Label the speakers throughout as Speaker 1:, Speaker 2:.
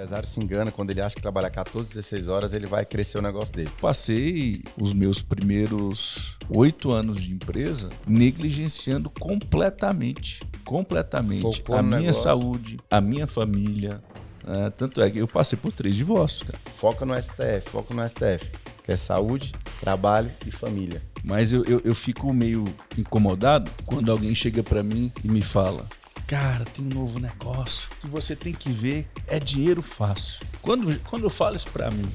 Speaker 1: empresário se engana quando ele acha que trabalhar 14, 16 horas ele vai crescer o negócio dele.
Speaker 2: Passei os meus primeiros 8 anos de empresa negligenciando completamente
Speaker 1: Focou
Speaker 2: a
Speaker 1: no
Speaker 2: minha
Speaker 1: negócio.
Speaker 2: saúde, a minha família. Tanto é que eu passei por 3 divórcios, cara.
Speaker 1: Foca no STF, que é saúde, trabalho e família.
Speaker 2: Mas eu fico meio incomodado quando alguém chega pra mim e me fala: cara, tem um novo negócio que você tem que ver, é dinheiro fácil. Quando eu falo isso pra mim,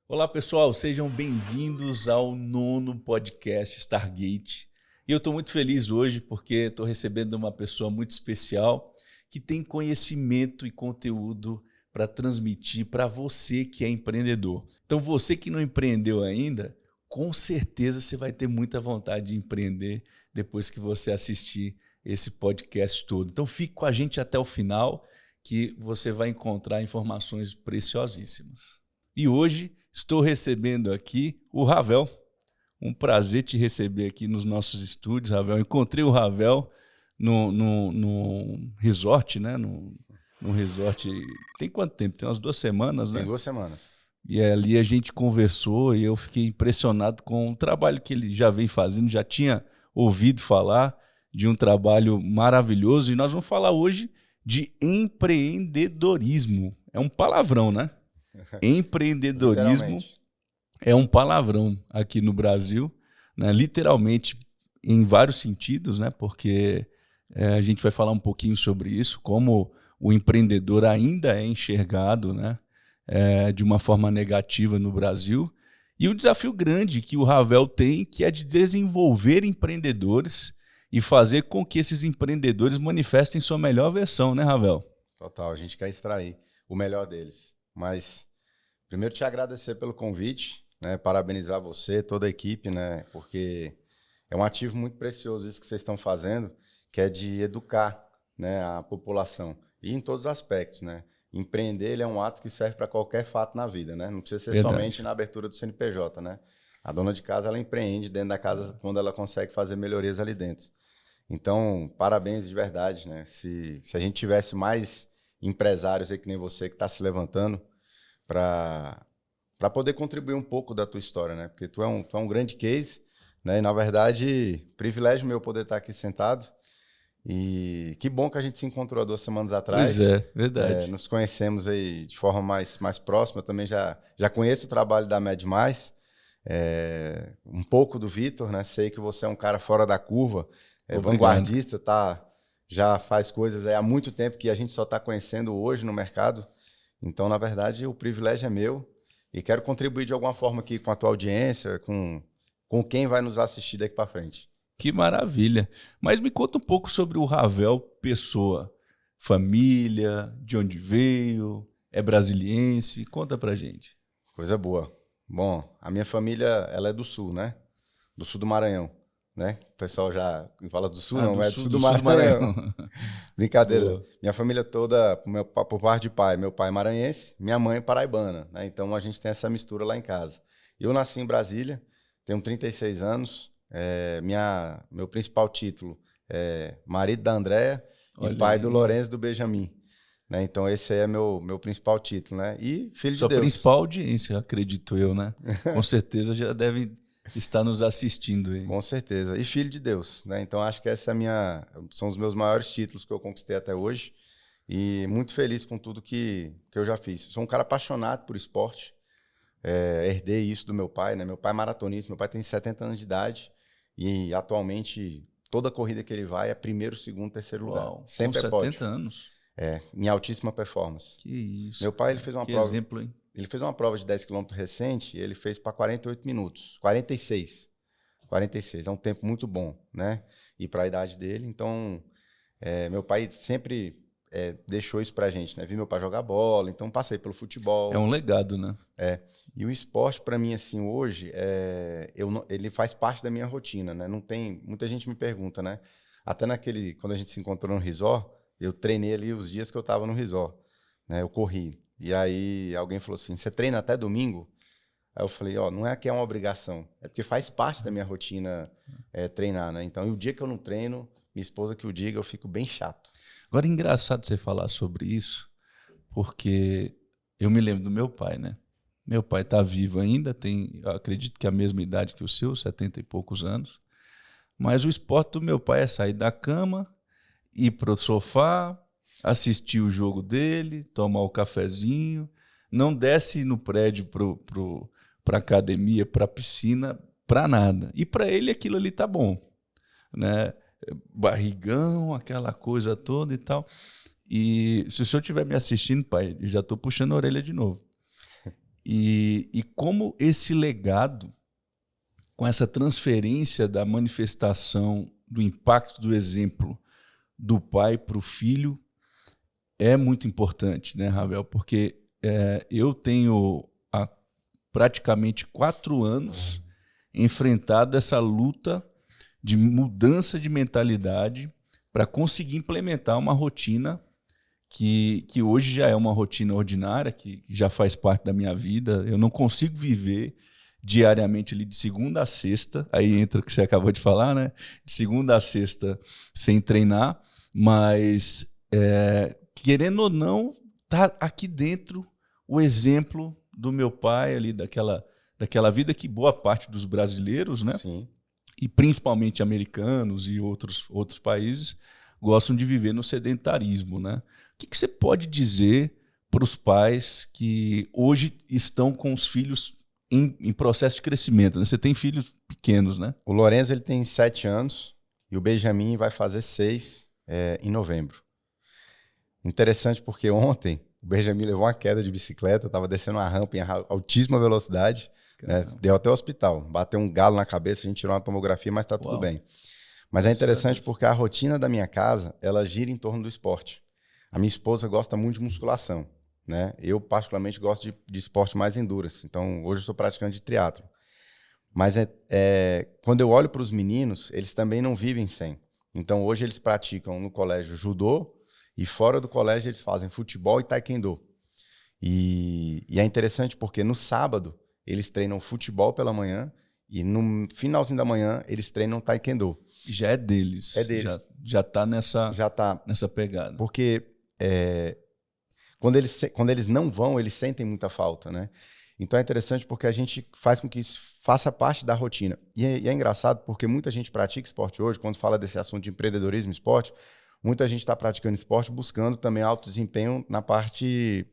Speaker 2: olá pessoal, sejam bem-vindos ao 9º podcast Stargate. E eu estou muito feliz hoje porque estou recebendo uma pessoa muito especial que tem conhecimento e conteúdo para transmitir para você que é empreendedor. Então você que não empreendeu ainda, com certeza você vai ter muita vontade de empreender depois que você assistir esse podcast todo. Então fique com a gente até o final que você vai encontrar informações preciosíssimas. E hoje estou recebendo aqui o Ravel. Um prazer te receber aqui nos nossos estúdios, Ravel. Encontrei o Ravel no resort, né? No resort. Tem quanto tempo? Tem umas 2 semanas, né?
Speaker 1: Tem 2 semanas.
Speaker 2: E ali a gente conversou e eu fiquei impressionado com o trabalho que ele já vem fazendo. Já tinha ouvido falar de um trabalho maravilhoso. E nós vamos falar hoje de empreendedorismo. É um palavrão, né? Empreendedorismo
Speaker 1: Literalmente.
Speaker 2: é um palavrão aqui no Brasil, né? Literalmente em vários sentidos, né? Porque a gente vai falar um pouquinho sobre isso, como o empreendedor ainda é enxergado, né? De uma forma negativa no Brasil. E o desafio grande que o Ravel tem, que é de desenvolver empreendedores e fazer com que esses empreendedores manifestem sua melhor versão, né, Ravel?
Speaker 1: Total, a gente quer extrair o melhor deles. Mas primeiro te agradecer pelo convite, né? Parabenizar você, toda a equipe, né? Porque é um ativo muito precioso isso que vocês estão fazendo, que é de educar, né, a população. E em todos os aspectos, né? Empreender ele é um ato que serve para qualquer fato na vida, né? Não precisa ser
Speaker 2: Verdade.
Speaker 1: somente na abertura do CNPJ, né? A dona de casa, ela empreende dentro da casa quando ela consegue fazer melhorias ali dentro. Então, parabéns de verdade, né? Se a gente tivesse mais empresários aí que nem você que está se levantando para poder contribuir um pouco da tua história, né? Porque tu é um grande case, né? E, na verdade, privilégio meu poder estar aqui sentado. E que bom que a gente se encontrou há 2 semanas atrás.
Speaker 2: Pois é, verdade.
Speaker 1: Nos conhecemos aí de forma mais próxima. Eu também já conheço o trabalho da Med Mais, um pouco do Vitor, né? Sei que você é um cara fora da curva, vanguardista, tá? Já faz coisas aí há muito tempo que a gente só está conhecendo hoje no mercado. Então, na verdade, o privilégio é meu e quero contribuir de alguma forma aqui com a tua audiência, com quem vai nos assistir daqui para frente.
Speaker 2: Que maravilha. Mas me conta um pouco sobre o Ravel pessoa. Família, de onde veio, é brasiliense? Conta pra gente.
Speaker 1: Coisa boa. Bom, a minha família, ela é do sul, né? Do sul do Maranhão, né? O pessoal já fala do sul, não, é do sul do Maranhão. Brincadeira.
Speaker 2: Boa.
Speaker 1: Minha família toda, por parte de pai, meu pai é maranhense, minha mãe é paraibana, né? Então a gente tem essa mistura lá em casa. Eu nasci em Brasília, tenho 36 anos, meu principal título é marido da Andréia e
Speaker 2: Olha
Speaker 1: pai
Speaker 2: aí.
Speaker 1: do Lourenço e do Benjamin. Né? Então esse aí é meu principal título, né? E filho
Speaker 2: Sua
Speaker 1: de Deus.
Speaker 2: principal audiência, acredito eu, né? Com certeza já deve estar nos assistindo aí.
Speaker 1: Com certeza. E filho de Deus, né? Então acho que essa são os meus maiores títulos que eu conquistei até hoje e muito feliz com tudo que eu já fiz. Sou um cara apaixonado por esporte, herdei isso do meu pai, né? Meu pai é maratonista, meu pai tem 70 anos de idade e atualmente toda corrida que ele vai é primeiro, segundo, terceiro lugar.
Speaker 2: Uau,
Speaker 1: Sempre
Speaker 2: com
Speaker 1: é pódio.
Speaker 2: 70 anos.
Speaker 1: Em altíssima performance.
Speaker 2: Que isso.
Speaker 1: Meu pai,
Speaker 2: cara.
Speaker 1: ele fez uma
Speaker 2: que
Speaker 1: prova.
Speaker 2: exemplo, hein?
Speaker 1: Ele fez uma prova de 10 km recente e ele fez para 48 minutos. 46. 46. É um tempo muito bom, né? E para a idade dele. Então, meu pai sempre deixou isso pra gente, né? Vi meu pai jogar bola, então passei pelo futebol.
Speaker 2: É um legado, né?
Speaker 1: E o esporte, para mim, assim, hoje, ele faz parte da minha rotina, né? Não tem... Muita gente me pergunta, né? Até quando a gente se encontrou no resort, eu treinei ali os dias que eu estava no resort, né? Eu corri. E aí alguém falou assim, você treina até domingo? Aí eu falei, ó, não é que é uma obrigação, é porque faz parte da minha rotina treinar, né? Então, e o dia que eu não treino, minha esposa que o diga, eu fico bem chato.
Speaker 2: Agora, é engraçado você falar sobre isso, porque eu me lembro do meu pai, né? Meu pai está vivo ainda, tem, eu acredito que a mesma idade que o seu, 70 e poucos anos. Mas o esporte do meu pai é sair da cama, ir para o sofá, assistir o jogo dele, tomar o cafezinho, não desce no prédio para academia, para piscina, para nada. E para ele aquilo ali tá bom, né? Barrigão, aquela coisa toda e tal. E se o senhor estiver me assistindo, pai, eu já estou puxando a orelha de novo. E como esse legado, com essa transferência da manifestação, do impacto do exemplo do pai para o filho, é muito importante, né, Ravel? Porque eu tenho há praticamente 4 anos enfrentado essa luta de mudança de mentalidade para conseguir implementar uma rotina que hoje já é uma rotina ordinária, que já faz parte da minha vida. Eu não consigo viver diariamente ali de segunda a sexta, aí entra o que você acabou de falar, né? De segunda a sexta sem treinar, mas querendo ou não, tá aqui dentro o exemplo do meu pai ali, daquela vida que boa parte dos brasileiros, né?
Speaker 1: Sim.
Speaker 2: E principalmente americanos e outros países gostam de viver no sedentarismo, né? O que você pode dizer para os pais que hoje estão com os filhos em processo de crescimento, né? Você tem filhos pequenos, né?
Speaker 1: O Lorenzo ele tem 7 anos e o Benjamin vai fazer 6 em novembro. Interessante porque ontem o Benjamin levou uma queda de bicicleta, estava descendo uma rampa em altíssima velocidade, né? Deu até o hospital, bateu um galo na cabeça, a gente tirou uma tomografia, mas está tudo bem. Mas é interessante porque a rotina da minha casa, ela gira em torno do esporte. A minha esposa gosta muito de musculação, né? Eu, particularmente, gosto de esporte mais endurance. Então, hoje eu sou praticante de triatlo. Mas quando eu olho para os meninos, eles também não vivem sem. Então, hoje eles praticam no colégio judô e fora do colégio eles fazem futebol e taekwondo. E é interessante porque no sábado eles treinam futebol pela manhã e no finalzinho da manhã eles treinam taekwondo.
Speaker 2: Já é deles.
Speaker 1: É deles.
Speaker 2: Já tá nessa pegada.
Speaker 1: Porque quando eles não vão, eles sentem muita falta, né? Então é interessante porque a gente faz com que isso faça parte da rotina. E é engraçado porque muita gente pratica esporte hoje, quando fala desse assunto de empreendedorismo e esporte, muita gente está praticando esporte buscando também alto desempenho na parte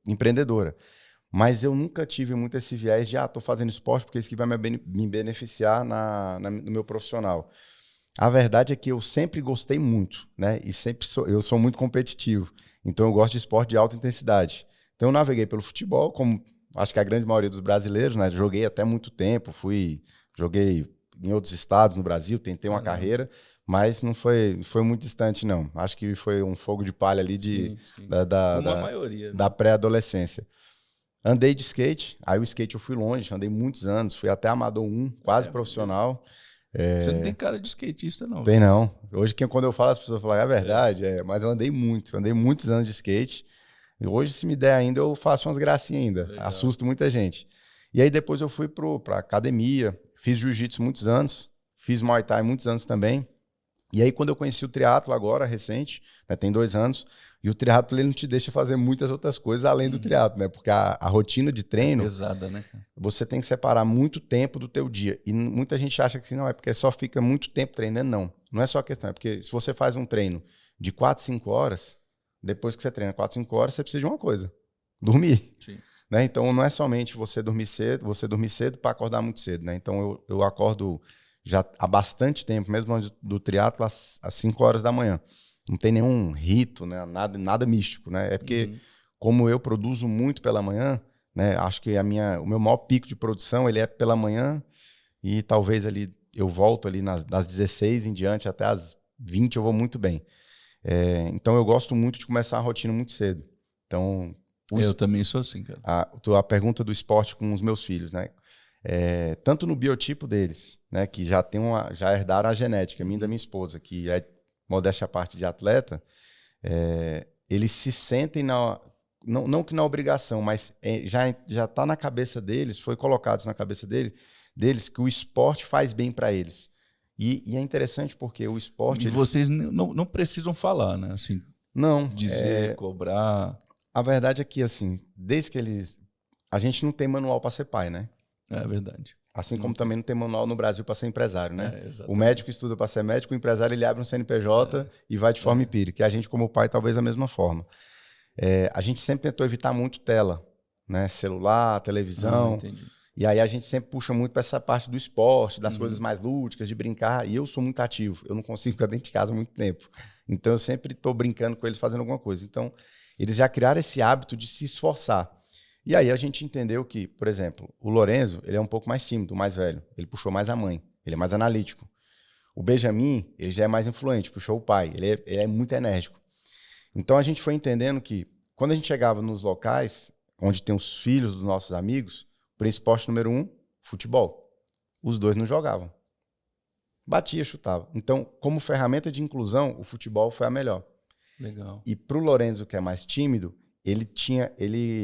Speaker 1: empreendedora. Mas eu nunca tive muito esse viés de estou fazendo esporte porque isso que vai me beneficiar no meu profissional. A verdade é que eu sempre gostei muito, né? E eu sou muito competitivo. Então eu gosto de esporte de alta intensidade. Então eu naveguei pelo futebol, como acho que a grande maioria dos brasileiros, né? Joguei até muito tempo, joguei em outros estados no Brasil, tentei uma carreira, mas não foi muito distante, não. Acho que foi um fogo de palha ali
Speaker 2: Como a maioria, né?
Speaker 1: Da pré-adolescência. Andei de skate, aí o skate eu fui longe, andei muitos anos, fui até amador 1, quase profissional.
Speaker 2: Você não tem cara de skatista, não.
Speaker 1: Tem não. Hoje, quando eu falo, as pessoas falam, é verdade, mas eu andei muitos anos de skate. E hoje, se me der ainda, eu faço umas gracinhas ainda. Legal. Assusto muita gente. E aí depois eu fui pra academia, fiz jiu-jitsu muitos anos, fiz Muay Thai muitos anos também. E aí quando eu conheci o triatlo agora, recente, né, tem 2 anos, e o triatlo ele não te deixa fazer muitas outras coisas além do triatlo, né? Porque a rotina de treino...
Speaker 2: É pesada, né?
Speaker 1: Você tem que separar muito tempo do teu dia. E muita gente acha que assim, não, é porque só fica muito tempo treinando. Não, não é só a questão. É porque se você faz um treino de 4, 5 horas, depois que você treina 4, 5 horas, você precisa de uma coisa. Dormir. Sim. Né? Então, não é somente você dormir cedo para acordar muito cedo. Né? Então, eu acordo já há bastante tempo, mesmo antes do triatlo, às 5 horas da manhã. Não tem nenhum rito, né? nada místico. Né? É porque, como eu produzo muito pela manhã, né? Acho que o meu maior pico de produção ele é pela manhã e talvez ali eu volto ali das 16 em diante até as 20 eu vou muito bem. Então eu gosto muito de começar a rotina muito cedo. Então
Speaker 2: eu também sou assim, cara.
Speaker 1: A pergunta do esporte com os meus filhos, né? Tanto no biotipo deles, né? Que já herdaram a genética, minha e da minha esposa, que é modéstia à parte de atleta, eles se sentem não que na obrigação, mas já está na cabeça deles, foi colocado na cabeça deles que o esporte faz bem para eles. E é interessante porque o esporte...
Speaker 2: E vocês não precisam falar, né? Assim,
Speaker 1: não.
Speaker 2: Dizer, cobrar...
Speaker 1: A verdade é que, assim, desde que eles... A gente não tem manual para ser pai, né?
Speaker 2: É verdade.
Speaker 1: Assim como também não tem manual no Brasil para ser empresário, né? O
Speaker 2: Exatamente.
Speaker 1: médico estuda para ser médico, o empresário ele abre um CNPJ e vai de forma empírica. E a gente, como pai, talvez da mesma forma. A gente sempre tentou evitar muito tela, né? Celular, televisão.
Speaker 2: Entendi.
Speaker 1: E aí a gente sempre puxa muito para essa parte do esporte, das coisas mais lúdicas, de brincar. E eu sou muito ativo, eu não consigo ficar dentro de casa muito tempo. Então eu sempre estou brincando com eles, fazendo alguma coisa. Então eles já criaram esse hábito de se esforçar. E aí a gente entendeu que, por exemplo, o Lorenzo, ele é um pouco mais tímido, o mais velho. Ele puxou mais a mãe, ele é mais analítico. O Benjamin, ele já é mais influente, puxou o pai, ele é muito enérgico. Então a gente foi entendendo que, quando a gente chegava nos locais, onde tem os filhos dos nossos amigos, o esporte número 1, futebol. Os dois não jogavam. Batia, chutava. Então, como ferramenta de inclusão, o futebol foi a melhor.
Speaker 2: Legal.
Speaker 1: E para o Lorenzo, que é mais tímido, ele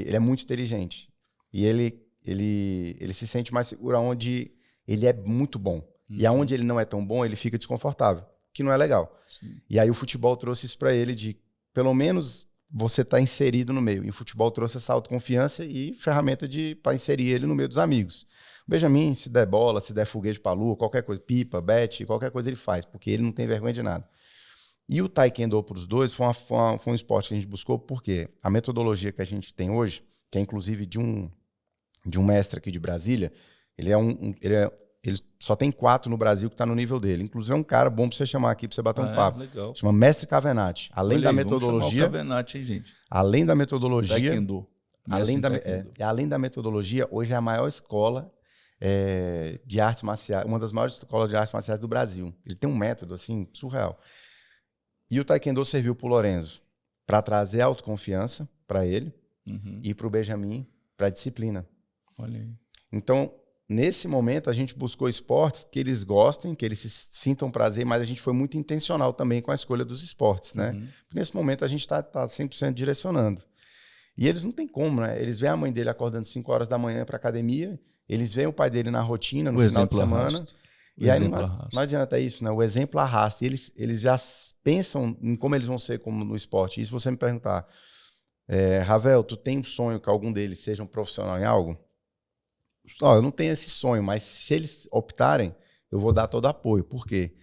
Speaker 1: é muito inteligente. E ele se sente mais seguro onde ele é muito bom. E aonde ele não é tão bom, ele fica desconfortável, que não é legal.
Speaker 2: Sim.
Speaker 1: E aí o futebol trouxe isso para ele de, pelo menos, você tá inserido no meio. E o futebol trouxe essa autoconfiança e ferramenta para inserir ele no meio dos amigos. O Benjamin, se der bola, se der foguete para a lua, qualquer coisa, pipa, bete, qualquer coisa ele faz, porque ele não tem vergonha de nada. E o Taekwondo para os dois foi um esporte que a gente buscou, porque a metodologia que a gente tem hoje, que é inclusive de um mestre aqui de Brasília, ele só tem 4 no Brasil que está no nível dele. Inclusive é um cara bom para você chamar aqui, para você bater um papo.
Speaker 2: Legal.
Speaker 1: Chama Mestre Cavenati. Além
Speaker 2: Olha
Speaker 1: da
Speaker 2: aí,
Speaker 1: metodologia...
Speaker 2: vamos chamar o Cavenati, hein, gente?
Speaker 1: Além da metodologia...
Speaker 2: Taekwondo.
Speaker 1: Além da metodologia, hoje é a maior escola de artes marciais, uma das maiores escolas de artes marciais do Brasil. Ele tem um método, assim, surreal. E o Taekwondo serviu para o Lorenzo para trazer autoconfiança para ele e para o Benjamin para disciplina.
Speaker 2: Olha aí.
Speaker 1: Então, nesse momento, a gente buscou esportes que eles gostem, que eles se sintam prazer, mas a gente foi muito intencional também com a escolha dos esportes, né? Nesse momento, a gente está 100% direcionando. E eles não tem como, né? Eles veem a mãe dele acordando 5 horas da manhã para academia, eles veem o pai dele na rotina, no final de semana. E aí não adianta isso, né? O exemplo arrasta. E eles já pensam em como eles vão ser como no esporte. E se você me perguntar, Ravel, tu tem um sonho que algum deles seja um profissional em algo? Eu não tenho esse sonho, mas se eles optarem, eu vou dar todo apoio. Por quê?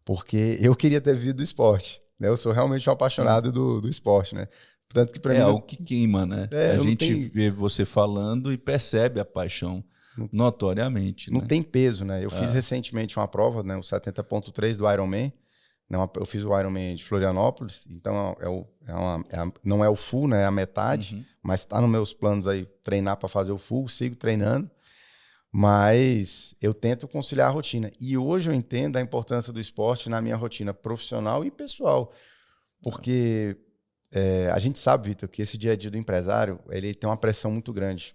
Speaker 1: Porque eu queria ter vivido do esporte. Né? Eu sou realmente um apaixonado do esporte, né? Portanto, que para mim
Speaker 2: algo que queima, né? A gente vê você falando e percebe a paixão notoriamente.
Speaker 1: Não
Speaker 2: né?
Speaker 1: tem peso, né? Eu fiz recentemente uma prova, né? O 70.3 do Ironman. Eu fiz o Ironman de Florianópolis, então não é o full, né? É a metade, mas está nos meus planos aí treinar para fazer o full, sigo treinando, mas eu tento conciliar a rotina. E hoje eu entendo a importância do esporte na minha rotina profissional e pessoal, porque a gente sabe, Vitor, que esse dia a dia do empresário, ele tem uma pressão muito grande.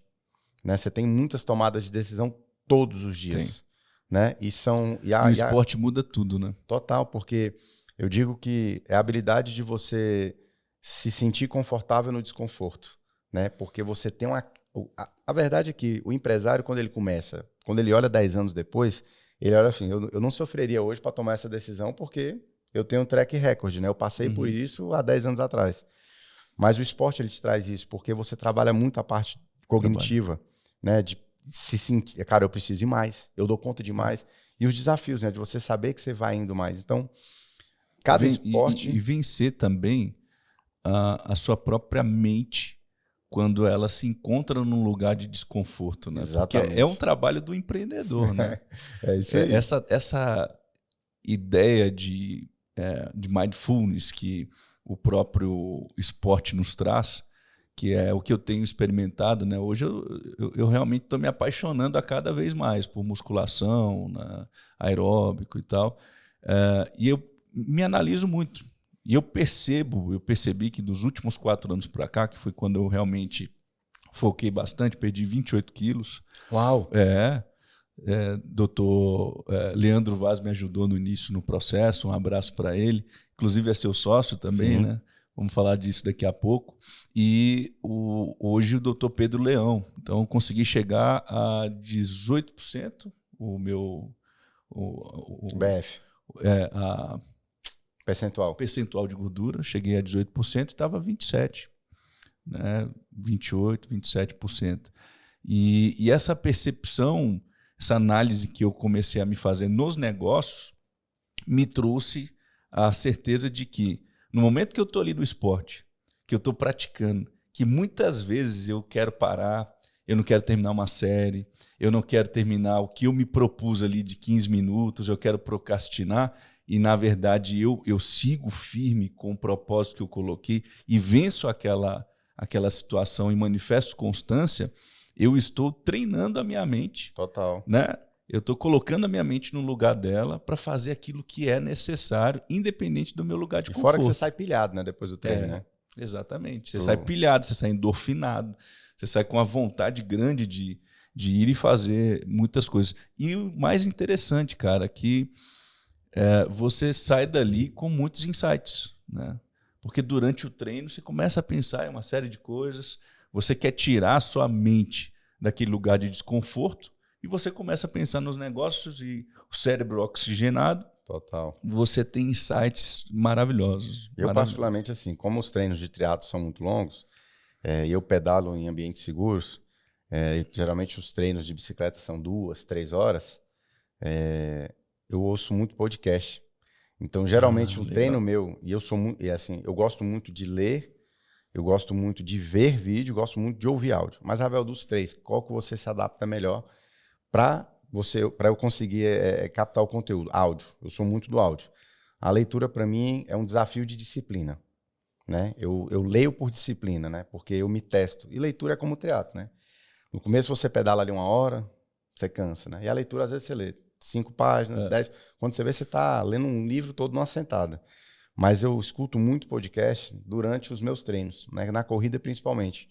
Speaker 1: Né? Você tem muitas tomadas de decisão todos os dias. Né? E o
Speaker 2: esporte muda tudo, né?
Speaker 1: Total, porque eu digo que é a habilidade de você se sentir confortável no desconforto. Né? Porque você tem a verdade é que o empresário, quando ele olha 10 anos depois, ele olha assim, eu não sofreria hoje para tomar essa decisão porque eu tenho um track record, né? Eu passei por isso há 10 anos atrás. Mas o esporte ele te traz isso, porque você trabalha muito a parte cognitiva, né? De se sentir, cara, eu preciso ir mais, eu dou conta de mais. E os desafios, né? De você saber que você vai indo mais. Então, cada esporte...
Speaker 2: E vencer também a sua própria mente quando ela se encontra num lugar de desconforto, né?
Speaker 1: Exatamente.
Speaker 2: Porque é um trabalho do empreendedor, né?
Speaker 1: É isso aí.
Speaker 2: Essa ideia de mindfulness que o próprio esporte nos traz, que é o que eu tenho experimentado, né? Hoje eu realmente estou me apaixonando a cada vez mais por musculação, né? Aeróbico e tal. E eu me analiso muito. E eu percebi que dos últimos 4 anos para cá, que foi quando eu realmente foquei bastante, perdi 28 quilos.
Speaker 1: Uau!
Speaker 2: Doutor Leandro Vaz me ajudou no início no processo, um abraço para ele. Inclusive é seu sócio também, né? Vamos falar disso daqui a pouco. E hoje o Dr. Pedro Leão. Então, eu consegui chegar a 18%, o meu...
Speaker 1: BF.
Speaker 2: A percentual de gordura. Cheguei a 18% e estava 27%, né? 28%, 27%. E essa percepção, essa análise que eu comecei a me fazer nos negócios, me trouxe a certeza de que, no momento que eu estou ali no esporte, que eu estou praticando, que muitas vezes eu quero parar, eu não quero terminar uma série, eu não quero terminar o que eu me propus ali de 15 minutos, eu quero procrastinar, e, na verdade, eu sigo firme com o propósito que eu coloquei e venço aquela situação e manifesto constância, eu estou treinando a minha mente.
Speaker 1: Total.
Speaker 2: Né? Eu estou colocando a minha mente no lugar dela para fazer aquilo que é necessário, independente do meu lugar de conforto.
Speaker 1: Fora que você sai pilhado, né, depois do treino, né?
Speaker 2: Exatamente. Você sai pilhado, você sai endorfinado, você sai com uma vontade grande de ir e fazer muitas coisas. E o mais interessante, cara, que você sai dali com muitos insights, né? Porque durante o treino você começa a pensar em uma série de coisas, você quer tirar a sua mente daquele lugar de desconforto e você começa a pensar nos negócios e o cérebro oxigenado.
Speaker 1: Total.
Speaker 2: Você tem insights maravilhosos.
Speaker 1: Eu, particularmente, assim, como os treinos de triatlo são muito longos, e eu pedalo em ambientes seguros, e geralmente os treinos de bicicleta são 2, 3 horas, eu ouço muito podcast. Então, geralmente, um treino meu, e assim, eu gosto muito de ler, eu gosto muito de ver vídeo, gosto muito de ouvir áudio. Mas, Ravel, dos três, qual que você se adapta melhor para eu conseguir captar o conteúdo? Áudio. Eu sou muito do áudio. A leitura, para mim, é um desafio de disciplina, né? Eu leio por disciplina, né? Porque eu me testo. E leitura é como triatlo, né? No começo você pedala ali 1 hora, você cansa, né? E a leitura, às vezes, você lê 5 páginas, 10. Quando você vê, você está lendo um livro todo numa sentada. Mas eu escuto muito podcast durante os meus treinos, né? Na corrida principalmente.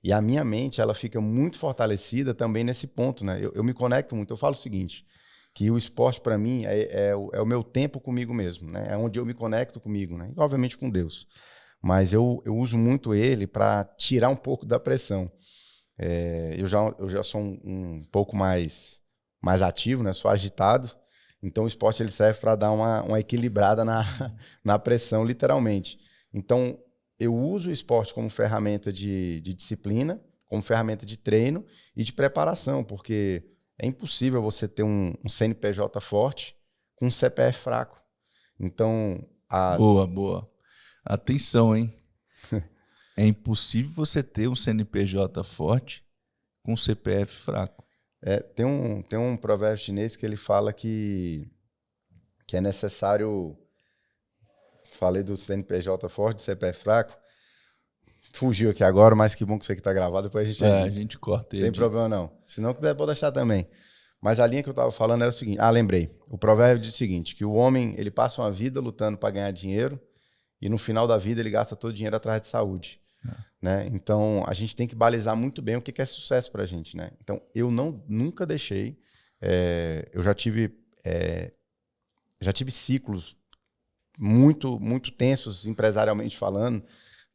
Speaker 1: E a minha mente, ela fica muito fortalecida também nesse ponto, né? Eu me conecto muito. Eu falo o seguinte, que o esporte para mim é o meu tempo comigo mesmo, né? É onde eu me conecto comigo, né? E, obviamente com Deus. Mas eu uso muito ele para tirar um pouco da pressão. Eu já sou um pouco mais ativo, né? Sou agitado. Então, o esporte ele serve para dar uma equilibrada na pressão, literalmente. Então, eu uso o esporte como ferramenta de disciplina, como ferramenta de treino e de preparação, porque é impossível você ter um CNPJ forte com um CPF fraco. Então,
Speaker 2: Boa. Atenção, hein? É impossível você ter um CNPJ forte com um CPF fraco.
Speaker 1: Tem um provérbio chinês que ele fala que é necessário... Falei do CNPJ forte, do CPF fraco. Fugiu aqui agora, mas que bom que isso aqui está gravado. Depois
Speaker 2: a gente corta ele.
Speaker 1: Não tem problema não. Se não quiser, pode deixar também. Mas a linha que eu estava falando era o seguinte. Lembrei. O provérbio diz o seguinte, que o homem ele passa uma vida lutando para ganhar dinheiro e no final da vida ele gasta todo o dinheiro atrás de saúde. Né? Então, a gente tem que balizar muito bem o que é sucesso para a gente. Né? Então, eu nunca deixei... eu já tive ciclos muito, muito tensos, empresarialmente falando,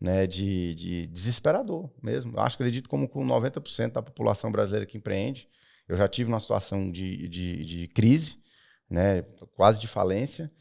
Speaker 1: né? De desesperador mesmo. Eu acredito como com 90% da população brasileira que empreende. Eu já tive uma situação de crise, né? Quase de falência,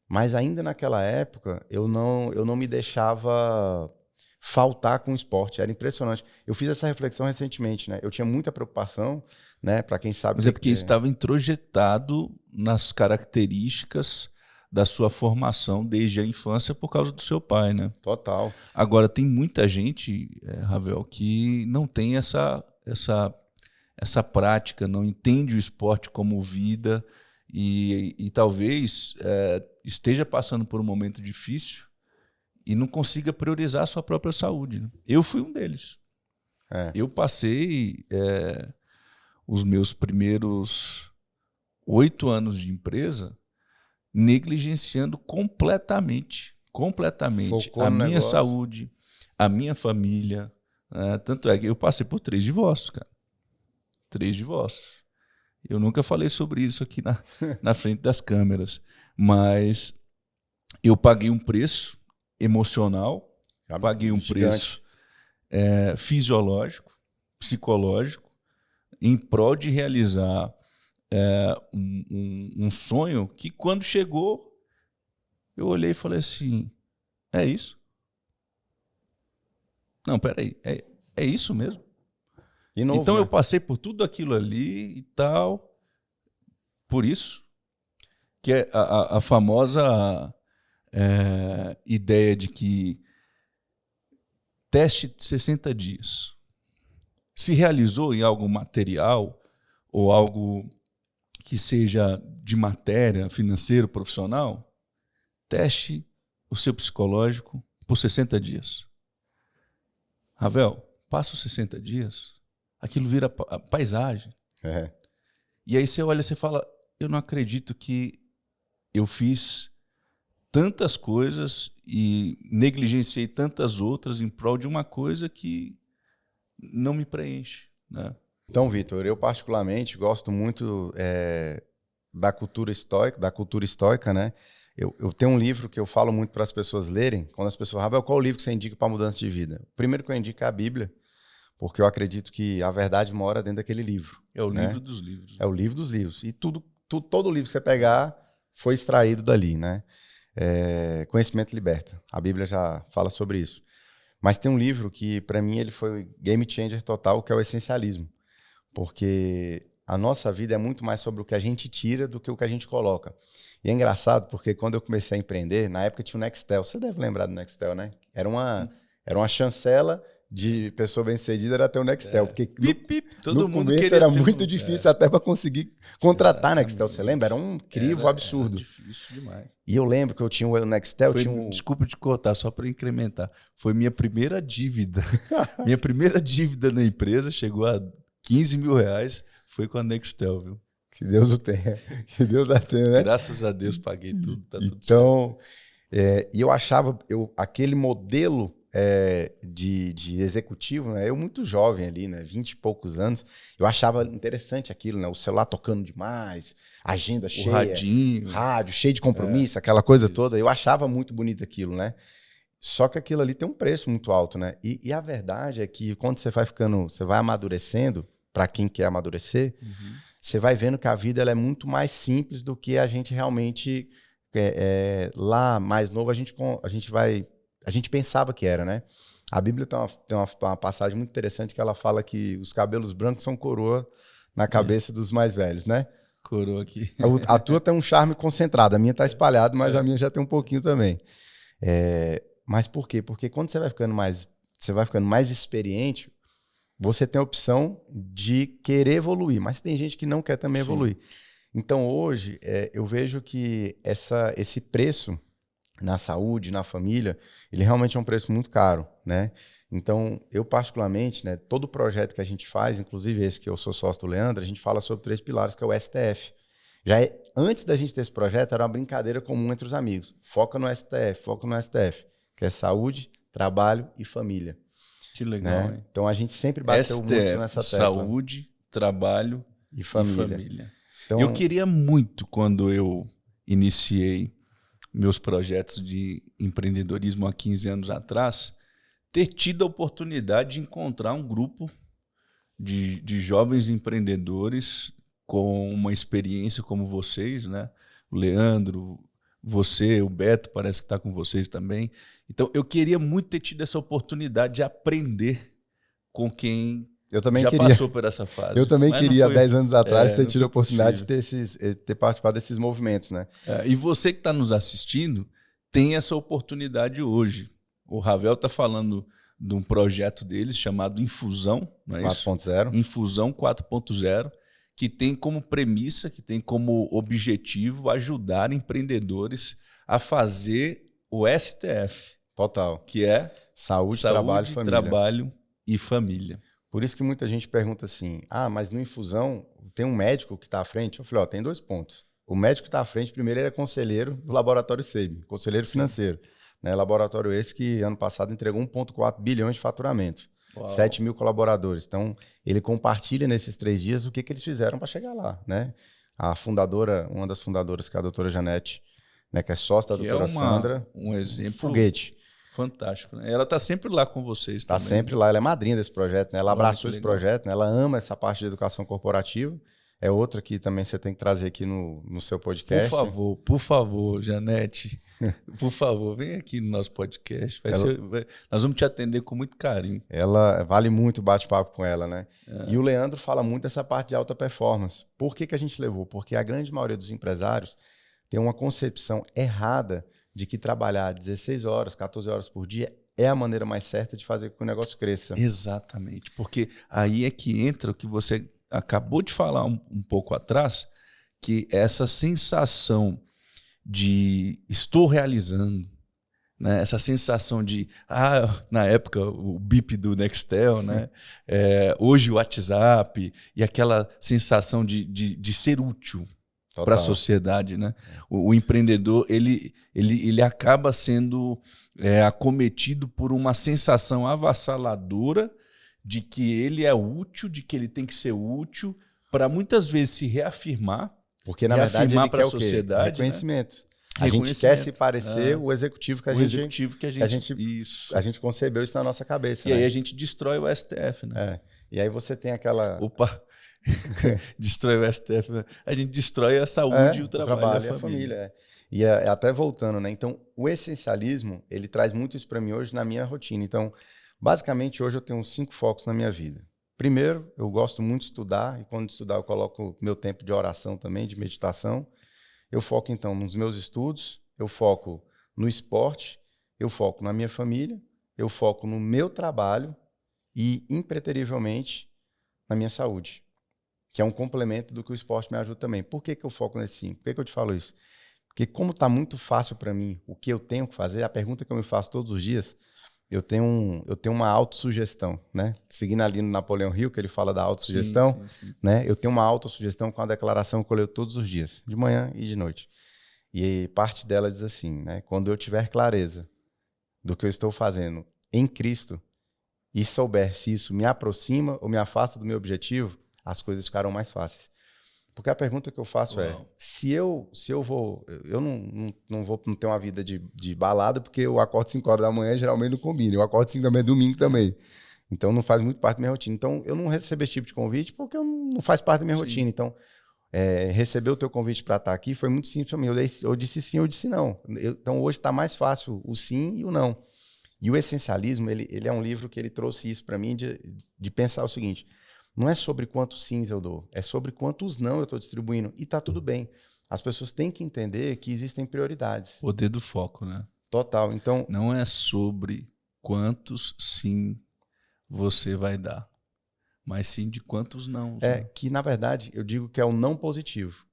Speaker 1: mas ainda naquela época eu não me deixava faltar com o esporte. Era impressionante. Eu fiz essa reflexão recentemente, né? Eu tinha muita preocupação, né? Para quem sabe...
Speaker 2: Mas é porque isso estava introjetado nas características da sua formação desde a infância por causa do seu pai, né?
Speaker 1: Total.
Speaker 2: Agora, tem muita gente, Ravel, que não tem essa prática, não entende o esporte como vida e talvez esteja passando por um momento difícil e não consiga priorizar a sua própria saúde. Né? Eu fui um deles. Eu passei os meus primeiros 8 anos de empresa negligenciando completamente a minha saúde, a minha família. Tanto é que eu passei por 3 divórcios, cara. 3 divórcios. Eu nunca falei sobre isso aqui na frente das câmeras, mas eu paguei um preço emocional paguei um preço fisiológico, psicológico, em prol de realizar um sonho que, quando chegou, eu olhei e falei assim, é isso? Não, peraí, é isso mesmo?
Speaker 1: Novo,
Speaker 2: então,
Speaker 1: né?
Speaker 2: eu passei por tudo aquilo ali e tal, por isso, que é a famosa ideia de que teste de 60 dias. Se realizou em algo material ou algo que seja de matéria, financeiro, profissional, teste o seu psicológico por 60 dias. Ravel, passa os 60 dias, aquilo vira paisagem. E aí você olha e você fala, eu não acredito que eu fiz tantas coisas e negligenciei tantas outras em prol de uma coisa que não me preenche, né?
Speaker 1: Então, Vitor, eu particularmente gosto muito da cultura estoica, né? Eu tenho um livro que eu falo muito para as pessoas lerem. Quando as pessoas falam, qual é o livro que você indica para mudança de vida? O primeiro que eu indico é a Bíblia, porque eu acredito que a verdade mora dentro daquele livro.
Speaker 2: É o
Speaker 1: né?
Speaker 2: livro dos livros.
Speaker 1: É o livro dos livros. E todo livro que você pegar foi extraído dali, né? Conhecimento liberta. A Bíblia já fala sobre isso. Mas tem um livro que, para mim, ele foi game changer total, que é o Essencialismo. Porque a nossa vida é muito mais sobre o que a gente tira do que o que a gente coloca. E é engraçado, porque quando eu comecei a empreender, na época tinha o Nextel. Você deve lembrar do Nextel, né? Era uma chancela de pessoa bem-sucedida, era até o Nextel. Porque
Speaker 2: Todo
Speaker 1: no
Speaker 2: mundo
Speaker 1: começo era muito difícil até para conseguir contratar Nextel. Você lembra? Era um crivo absurdo.
Speaker 2: Era difícil demais.
Speaker 1: E eu lembro que eu tinha o Nextel.
Speaker 2: Desculpa te cortar, só para incrementar. Foi minha primeira dívida. Minha primeira dívida na empresa chegou a 15 mil reais, foi com a Nextel, viu?
Speaker 1: Que Deus o tenha. Que Deus a tenha, né?
Speaker 2: Graças a Deus paguei tudo, tá tudo
Speaker 1: então, certo. E eu achava, aquele modelo de executivo, né? Eu muito jovem ali, né? 20 e poucos anos, eu achava interessante aquilo, né? O celular tocando demais, agenda cheia, rádio cheio de compromisso, aquela coisa toda. Eu achava muito bonito aquilo, né? Só que aquilo ali tem um preço muito alto, né? E a verdade é que quando você vai amadurecendo, para quem quer amadurecer, você vai vendo que a vida ela é muito mais simples do que a gente realmente lá mais novo a gente pensava que era, né? A Bíblia tem uma passagem muito interessante que ela fala que os cabelos brancos são coroa na cabeça dos mais velhos, né?
Speaker 2: Coroa aqui.
Speaker 1: A tua tem um charme concentrado, a minha tá espalhada, mas a minha já tem um pouquinho também. Mas por quê? Porque quando você vai ficando mais experiente, você tem a opção de querer evoluir, mas tem gente que não quer também evoluir. Então, hoje, eu vejo que esse preço na saúde, na família, ele realmente é um preço muito caro, né? Então, eu particularmente, né, todo projeto que a gente faz, inclusive esse que eu sou sócio do Leandro, a gente fala sobre 3 pilares, que é o STF. Antes da gente ter esse projeto, era uma brincadeira comum entre os amigos. Foca no STF, que é saúde, trabalho e família.
Speaker 2: Que legal,
Speaker 1: né? Então a gente sempre bateu muito nessa tecla.
Speaker 2: Saúde, trabalho e família. Então, eu queria muito, quando eu iniciei meus projetos de empreendedorismo há 15 anos atrás, ter tido a oportunidade de encontrar um grupo de jovens empreendedores com uma experiência como vocês, né? O Leandro, você, o Beto, parece que está com vocês também. Então, eu queria muito ter tido essa oportunidade de aprender com quem passou por essa fase.
Speaker 1: Eu também queria, há 10 anos atrás, ter tido a oportunidade de ter participado desses movimentos, né?
Speaker 2: E você que está nos assistindo tem essa oportunidade hoje. O Ravel está falando de um projeto deles chamado Infusão, não é
Speaker 1: 4.0.
Speaker 2: Infusão 4.0, que tem como premissa, que tem como objetivo ajudar empreendedores a fazer o STF.
Speaker 1: Total.
Speaker 2: Que é
Speaker 1: saúde,
Speaker 2: trabalho e família.
Speaker 1: Por isso que muita gente pergunta assim, mas no Infusão tem um médico que está à frente? Eu falei, tem 2 pontos. O médico que está à frente, primeiro, ele é conselheiro do laboratório SEIB, conselheiro financeiro. Né? Laboratório esse que ano passado entregou 1,4 bilhões de faturamento. Uau. 7 mil colaboradores. Então, ele compartilha nesses 3 dias o que eles fizeram para chegar lá. Né? A fundadora, uma das fundadoras, que é a doutora Janete, né, que é sócia da doutora Sandra.
Speaker 2: Um exemplo.
Speaker 1: Foguete.
Speaker 2: Fantástico, né? Ela está sempre lá com vocês
Speaker 1: Está
Speaker 2: também.
Speaker 1: sempre lá, ela é madrinha desse projeto, né? Ela abraçou esse
Speaker 2: legal.
Speaker 1: projeto, né? Ela ama essa parte de educação corporativa. É outra que também você tem que trazer aqui no seu podcast.
Speaker 2: Por favor, Janete, por favor, vem aqui no nosso podcast. Nós vamos te atender com muito carinho.
Speaker 1: Ela vale muito o bate-papo com ela, né? E o Leandro fala muito dessa parte de alta performance. Por que a gente levou? Porque a grande maioria dos empresários tem uma concepção errada de que trabalhar 16 horas, 14 horas por dia é a maneira mais certa de fazer com que o negócio cresça.
Speaker 2: Exatamente, porque aí é que entra o que você acabou de falar um pouco atrás, que essa sensação de estou realizando, né? Essa sensação de, na época, o bip do Nextel, né? Hoje o WhatsApp, e aquela sensação de ser útil para a sociedade, né? O empreendedor ele acaba sendo acometido por uma sensação avassaladora de que ele é útil, de que ele tem que ser útil para muitas vezes se reafirmar.
Speaker 1: Porque, na verdade, ele quer o quê?
Speaker 2: Reconhecimento.
Speaker 1: Né? A gente quer se parecer o executivo que a gente concebeu isso na nossa cabeça.
Speaker 2: E aí a gente destrói o STF, né?
Speaker 1: E aí você tem aquela...
Speaker 2: Opa! Destrói o STF, né? A gente destrói a saúde e o trabalho e a família.
Speaker 1: E até voltando, né? Então, o essencialismo, ele traz muito isso para mim hoje na minha rotina. Então, basicamente, hoje eu tenho 5 focos na minha vida. Primeiro, eu gosto muito de estudar, e quando estudar eu coloco meu tempo de oração também, de meditação. Eu foco, então, nos meus estudos, eu foco no esporte, eu foco na minha família, eu foco no meu trabalho e, impreterivelmente, na minha saúde, que é um complemento do que o esporte me ajuda também. Por que eu foco nesse 5? Por que eu te falo isso? Porque como está muito fácil para mim o que eu tenho que fazer, a pergunta que eu me faço todos os dias, eu tenho uma autossugestão, né? Seguindo ali no Napoleão Hill, que ele fala da autossugestão,
Speaker 2: sim.
Speaker 1: né? Eu tenho uma autossugestão com a declaração que eu leio todos os dias, de manhã e de noite. E parte dela diz assim, né? Quando eu tiver clareza do que eu estou fazendo em Cristo e souber se isso me aproxima ou me afasta do meu objetivo, as coisas ficarão mais fáceis. Porque a pergunta que eu faço se eu vou... Eu não vou ter uma vida de balada, porque eu acordo 5 horas da manhã, geralmente não combina. Eu acordo 5 da manhã, domingo também. Então, não faz muito parte da minha rotina. Então, eu não recebo esse tipo de convite porque não faz parte da minha rotina. Então, receber o teu convite para estar aqui foi muito simples para mim. Eu disse sim, eu disse não. Então, hoje está mais fácil o sim e o não. E o Essencialismo, ele é um livro que ele trouxe isso para mim de pensar o seguinte... Não é sobre quantos sims eu dou, é sobre quantos não eu estou distribuindo. E tá tudo bem. As pessoas têm que entender que existem prioridades.
Speaker 2: Poder do foco, né?
Speaker 1: Total. Então,
Speaker 2: não é sobre quantos sim você vai dar, mas sim de quantos não.
Speaker 1: Né? Que, na verdade, eu digo que é o não positivo.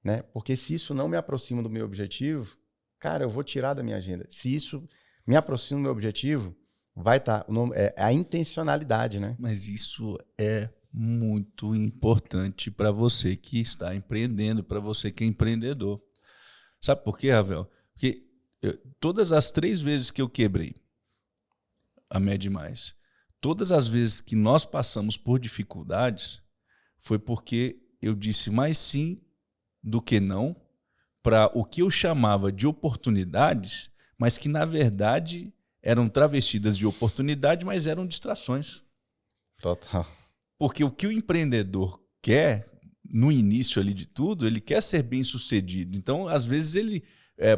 Speaker 1: Né? Porque se isso não me aproxima do meu objetivo, cara, eu vou tirar da minha agenda. Se isso me aproxima do meu objetivo, vai estar... a intencionalidade, né?
Speaker 2: Mas isso é muito importante para você que está empreendendo, para você que é empreendedor. Sabe por quê, Ravel? Porque todas as 3 vezes que eu quebrei a Med Mais, todas as vezes que nós passamos por dificuldades, foi porque eu disse mais sim do que não para o que eu chamava de oportunidades, mas que, na verdade, eram travestidas de oportunidade, mas eram distrações.
Speaker 1: Total.
Speaker 2: Porque o que o empreendedor quer, no início ali de tudo, ele quer ser bem sucedido. Então, às vezes, ele,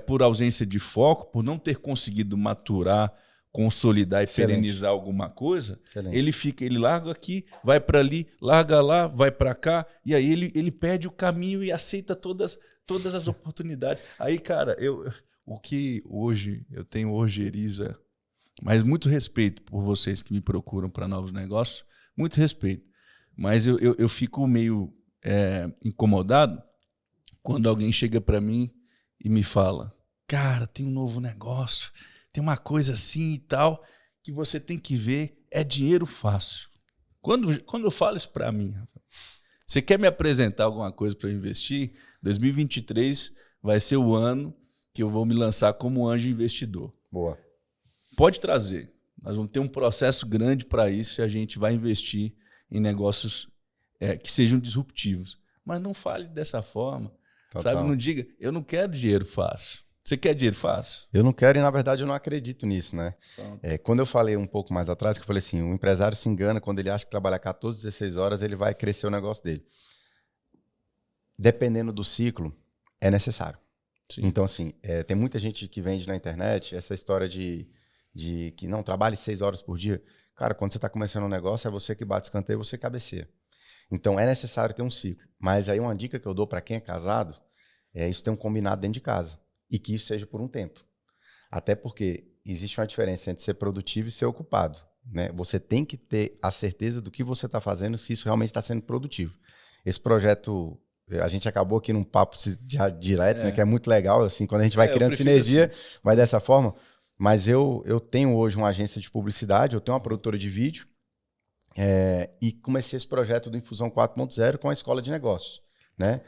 Speaker 2: por ausência de foco, por não ter conseguido maturar, consolidar e perenizar alguma coisa, ele larga aqui, vai para ali, larga lá, vai para cá, e aí ele perde o caminho e aceita todas as oportunidades. Aí, cara, o que hoje eu tenho ojeriza, mas muito respeito por vocês que me procuram para novos negócios, muito respeito. Mas eu fico meio incomodado quando alguém chega para mim e me fala, cara, tem um novo negócio, tem uma coisa assim e tal, que você tem que ver, é dinheiro fácil. Quando eu falo isso para mim, você quer me apresentar alguma coisa para eu investir? 2023 vai ser o ano que eu vou me lançar como anjo investidor.
Speaker 1: Boa.
Speaker 2: Pode trazer. Nós vamos ter um processo grande para isso e a gente vai investir em negócios que sejam disruptivos. Mas não fale dessa forma. Total. Sabe? Não diga, eu não quero dinheiro fácil. Você quer dinheiro fácil?
Speaker 1: Eu não quero e, na verdade, eu não acredito nisso, né? Quando eu falei um pouco mais atrás, que eu falei assim, o empresário se engana quando ele acha que trabalhar 14, 16 horas, ele vai crescer o negócio dele. Dependendo do ciclo, é necessário.
Speaker 2: Sim.
Speaker 1: Então, assim, tem muita gente que vende na internet essa história de que não trabalhe 6 horas por dia. Cara, quando você está começando um negócio, é você que bate o escanteio, você cabeceia. Então, é necessário ter um ciclo. Mas aí uma dica que eu dou para quem é casado é isso ter um combinado dentro de casa. E que isso seja por um tempo. Até porque existe uma diferença entre ser produtivo e ser ocupado, né? Você tem que ter a certeza do que você está fazendo, se isso realmente está sendo produtivo. Esse projeto, a gente acabou aqui num papo direto, né? Que é muito legal, assim, quando a gente vai criando sinergia, assim. Vai dessa forma. Mas eu tenho hoje uma agência de publicidade, eu tenho uma produtora de vídeo, e comecei esse projeto do Infusão 4.0 com a escola de negócios, né?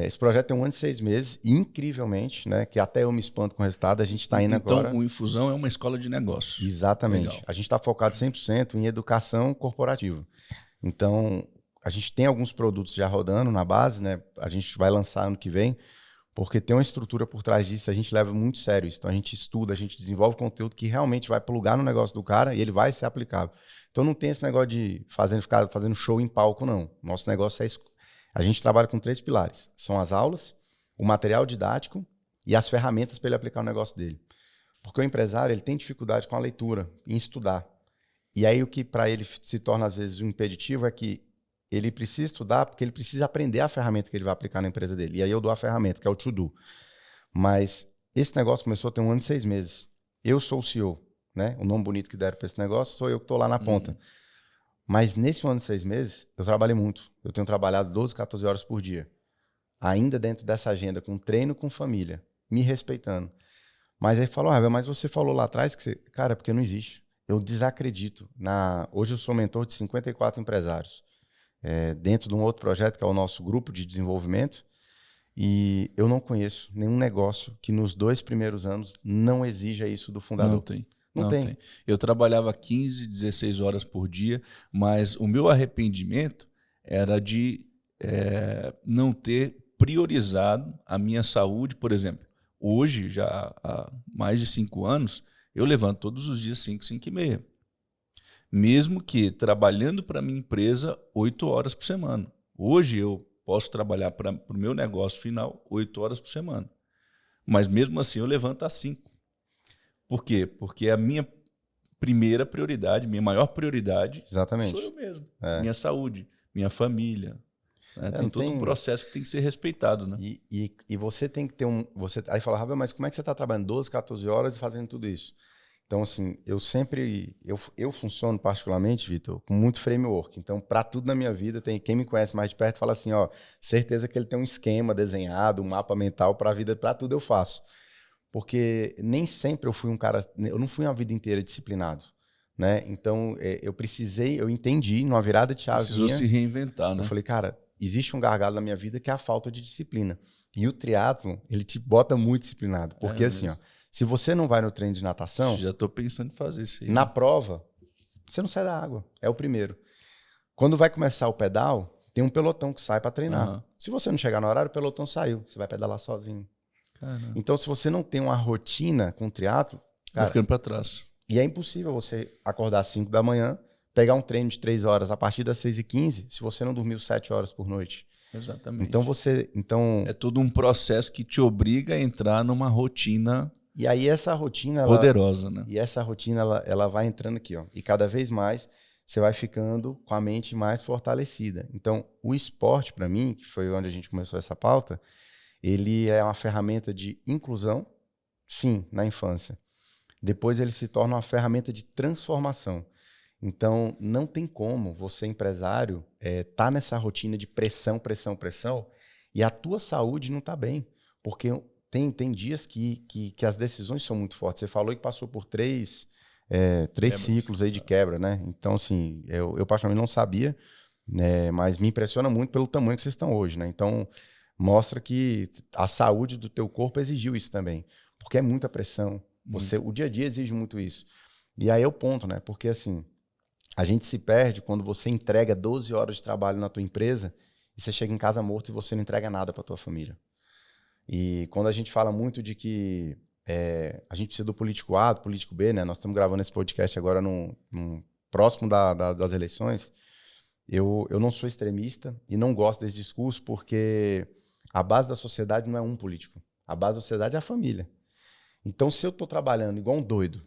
Speaker 1: Esse projeto tem 1 ano e 6 meses, e incrivelmente, né, que até eu me espanto com o resultado, a gente está indo agora...
Speaker 2: Então, o Infusão é uma escola de negócios.
Speaker 1: Exatamente.
Speaker 2: Legal.
Speaker 1: A gente está focado 100% em educação corporativa. Então, a gente tem alguns produtos já rodando na base, né? A gente vai lançar ano que vem, porque tem uma estrutura por trás disso, a gente leva muito sério isso. Então, a gente estuda, a gente desenvolve conteúdo que realmente vai plugar no negócio do cara e ele vai ser aplicável. Então, não tem esse negócio de ficar fazendo show em palco, não. Nosso negócio é... A gente trabalha com 3 pilares. São as aulas, o material didático e as ferramentas para ele aplicar o negócio dele. Porque o empresário ele tem dificuldade com a leitura, em estudar. E aí o que para ele se torna às vezes um impeditivo é que ele precisa estudar porque ele precisa aprender a ferramenta que ele vai aplicar na empresa dele. E aí eu dou a ferramenta, que é o To Do. Mas esse negócio começou a ter 1 ano e 6 meses. Eu sou o CEO, né? O nome bonito que deram para esse negócio sou eu que estou lá na ponta. Mas nesse 1 ano e 6 meses, eu trabalhei muito. Eu tenho trabalhado 12, 14 horas por dia. Ainda dentro dessa agenda, com treino, com família. Me respeitando. Mas aí falou, mas você falou lá atrás que você... Cara, porque não existe. Eu desacredito. Hoje eu sou mentor de 54 empresários. Dentro de um outro projeto, que é o nosso grupo de desenvolvimento. E eu não conheço nenhum negócio que nos 2 primeiros anos não exija isso do fundador.
Speaker 2: Não tem. Não tem. Eu trabalhava 15, 16 horas por dia, mas o meu arrependimento era de não ter priorizado a minha saúde, por exemplo. Hoje, já há mais de 5 anos, eu levanto todos os dias 5, 5 e meia. Mesmo que trabalhando para a minha empresa 8 horas por semana. Hoje eu posso trabalhar para o meu negócio final 8 horas por semana. Mas mesmo assim eu levanto às 5. Por quê? Porque a minha primeira prioridade, minha maior prioridade,
Speaker 1: Exatamente.
Speaker 2: sou eu mesmo. Minha saúde, minha família. Tem todo um processo que tem que ser respeitado, né?
Speaker 1: E você tem que ter aí fala, Rafael, mas como é que você está trabalhando 12, 14 horas e fazendo tudo isso? Então, assim, eu funciono particularmente, Vitor, com muito framework. Então, para tudo na minha vida, quem me conhece mais de perto fala assim, certeza que ele tem um esquema desenhado, um mapa mental para a vida, para tudo eu faço. Porque nem sempre eu fui um cara, eu não fui uma vida inteira disciplinado, né? Então, eu entendi, numa virada de chave.
Speaker 2: Precisou se reinventar, né?
Speaker 1: Eu falei, cara, existe um gargalo na minha vida que é a falta de disciplina. E o triatlon, ele te bota muito disciplinado. Porque assim, se você não vai no treino de natação...
Speaker 2: Já estou pensando em fazer isso aí.
Speaker 1: Na prova, você não sai da água. É o primeiro. Quando vai começar o pedal, tem um pelotão que sai para treinar. Se você não chegar no horário, o pelotão saiu. Você vai pedalar sozinho. Caramba. Então, se você não tem uma rotina com o triatlo...
Speaker 2: Vai ficando para trás.
Speaker 1: E é impossível você acordar às 5 da manhã, pegar um treino de 3 horas a partir das 6h15, se você não dormiu 7 horas por noite.
Speaker 2: Exatamente.
Speaker 1: Então
Speaker 2: é todo um processo que te obriga a entrar numa rotina.
Speaker 1: E aí essa rotina
Speaker 2: poderosa, né?
Speaker 1: E essa rotina ela vai entrando aqui, e cada vez mais você vai ficando com a mente mais fortalecida. Então, o esporte para mim, que foi onde a gente começou essa pauta, ele é uma ferramenta de inclusão, sim, na infância. Depois ele se torna uma ferramenta de transformação. Então, não tem como você, empresário, tá nessa rotina de pressão, pressão, pressão, e a tua saúde não está bem. Porque tem dias que as decisões são muito fortes. Você falou que passou por três ciclos aí de quebra, né? Então, assim, eu particularmente não sabia, né? Mas me impressiona muito pelo tamanho que vocês estão hoje, né? Então, mostra que a saúde do teu corpo exigiu isso também. Porque é muita pressão. O dia a dia exige muito isso. E aí é o ponto, né? Porque, assim, a gente se perde quando você entrega 12 horas de trabalho na tua empresa e você chega em casa morto e você não entrega nada para tua família. E quando a gente fala muito de que a gente precisa do político A, do político B, né? Nós estamos gravando esse podcast agora próximo das eleições. Eu não sou extremista e não gosto desse discurso porque a base da sociedade não é um político. A base da sociedade é a família. Então, se eu estou trabalhando igual um doido,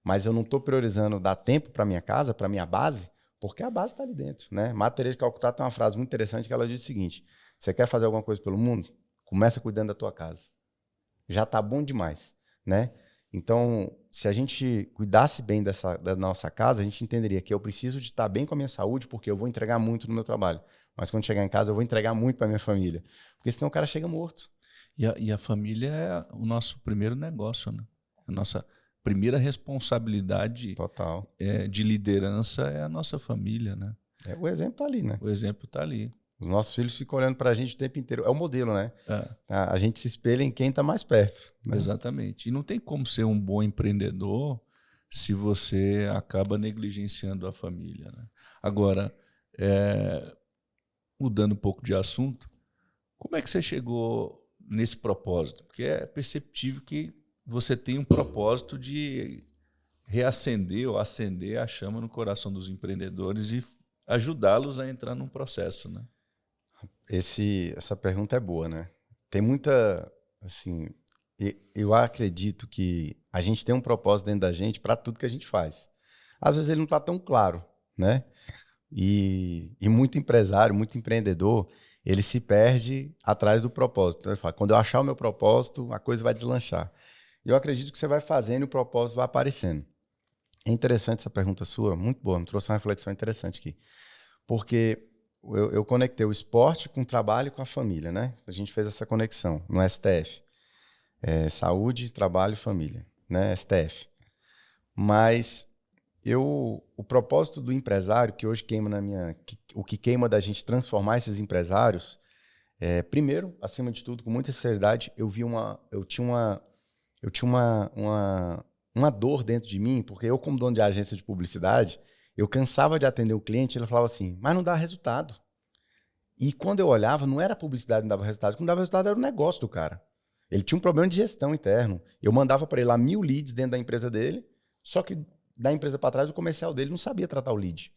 Speaker 1: mas eu não estou priorizando dar tempo para minha casa, para minha base, porque a base está ali dentro, né? Madre Teresa de Calcutá tem uma frase muito interessante que ela diz o seguinte: você quer fazer alguma coisa pelo mundo? Começa cuidando da tua casa. Já está bom demais, né? Então, se a gente cuidasse bem da nossa casa, a gente entenderia que eu preciso de estar bem com a minha saúde, porque eu vou entregar muito no meu trabalho. Mas quando chegar em casa, eu vou entregar muito para minha família. Porque senão o cara chega morto.
Speaker 2: E a família é o nosso primeiro negócio, né? A nossa primeira responsabilidade
Speaker 1: Total.
Speaker 2: De liderança é a nossa família, né?
Speaker 1: O exemplo está ali, né?
Speaker 2: O exemplo está ali.
Speaker 1: Os nossos filhos ficam olhando para a gente o tempo inteiro. É o modelo, né? A gente se espelha em quem está mais perto. Né?
Speaker 2: Exatamente. E não tem como ser um bom empreendedor se você acaba negligenciando a família, né? Agora, mudando um pouco de assunto, como é que você chegou nesse propósito? Porque é perceptível que você tem um propósito de reacender ou acender a chama no coração dos empreendedores e ajudá-los a entrar num processo, né?
Speaker 1: Essa pergunta é boa, né? Tem muita, assim, eu acredito que a gente tem um propósito dentro da gente para tudo que a gente faz. Às vezes ele não está tão claro, né? E muito empresário, muito empreendedor, ele se perde atrás do propósito. Então, ele fala, quando eu achar o meu propósito, a coisa vai deslanchar. E eu acredito que você vai fazendo e o propósito vai aparecendo. É interessante essa pergunta sua, muito boa, me trouxe uma reflexão interessante aqui. Porque eu conectei o esporte com o trabalho e com a família, né? A gente fez essa conexão no STF. Saúde, trabalho e família, né? STF. Mas o propósito do empresário, que hoje queima o que queima da gente transformar esses empresários, primeiro, acima de tudo, com muita sinceridade, eu tinha uma dor dentro de mim, porque eu, como dono de agência de publicidade, eu cansava de atender o cliente, ele falava assim, mas não dá resultado. E quando eu olhava, não era a publicidade que não dava resultado, o que não dava resultado era o negócio do cara. Ele tinha um problema de gestão interno. Eu mandava para ele lá 1000 leads dentro da empresa dele, só que da empresa para trás, o comercial dele não sabia tratar o lead.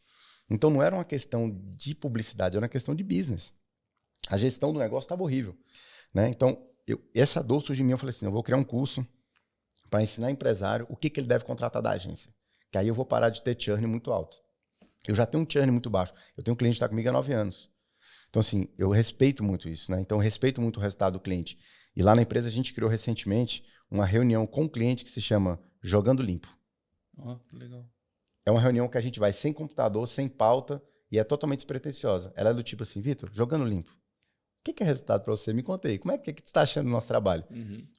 Speaker 1: Então não era uma questão de publicidade, era uma questão de business. A gestão do negócio estava horrível, né? Então, essa dor surgiu em mim, eu falei assim, eu vou criar um curso para ensinar empresário o que ele deve contratar da agência. Que aí eu vou parar de ter churn muito alto. Eu já tenho um churn muito baixo. Eu tenho um cliente que está comigo há 9 anos. Então, assim, eu respeito muito isso, né? Então, eu respeito muito o resultado do cliente. E lá na empresa a gente criou recentemente uma reunião com o cliente que se chama Jogando Limpo.
Speaker 2: Que legal.
Speaker 1: É uma reunião que a gente vai sem computador, sem pauta e é totalmente despretensiosa. Ela é do tipo assim, Vitor, jogando limpo. O que é resultado para você? Me conta aí. Como é que você está achando o nosso trabalho?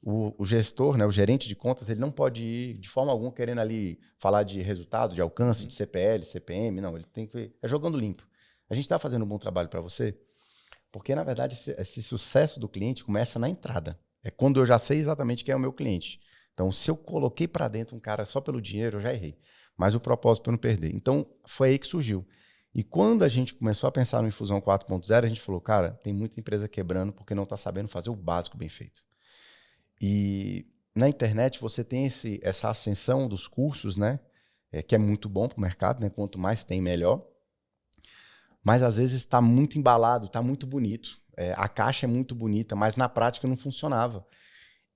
Speaker 1: O gestor, né, o gerente de contas, ele não pode ir de forma alguma querendo ali falar de resultado, de alcance, de CPL, CPM. Não, ele tem que... É jogando limpo. A gente está fazendo um bom trabalho para você? Porque, na verdade, esse sucesso do cliente começa na entrada. É quando eu já sei exatamente quem é o meu cliente. Então, se eu coloquei para dentro um cara só pelo dinheiro, eu já errei. Mas o propósito para não perder. Então, foi aí que surgiu. E quando a gente começou a pensar no Infusão 4.0, a gente falou, cara, tem muita empresa quebrando porque não está sabendo fazer o básico bem feito. E na internet você tem essa ascensão dos cursos, né? Que é muito bom para o mercado, né? Quanto mais tem, melhor. Mas às vezes está muito embalado, está muito bonito. A caixa é muito bonita, mas na prática não funcionava.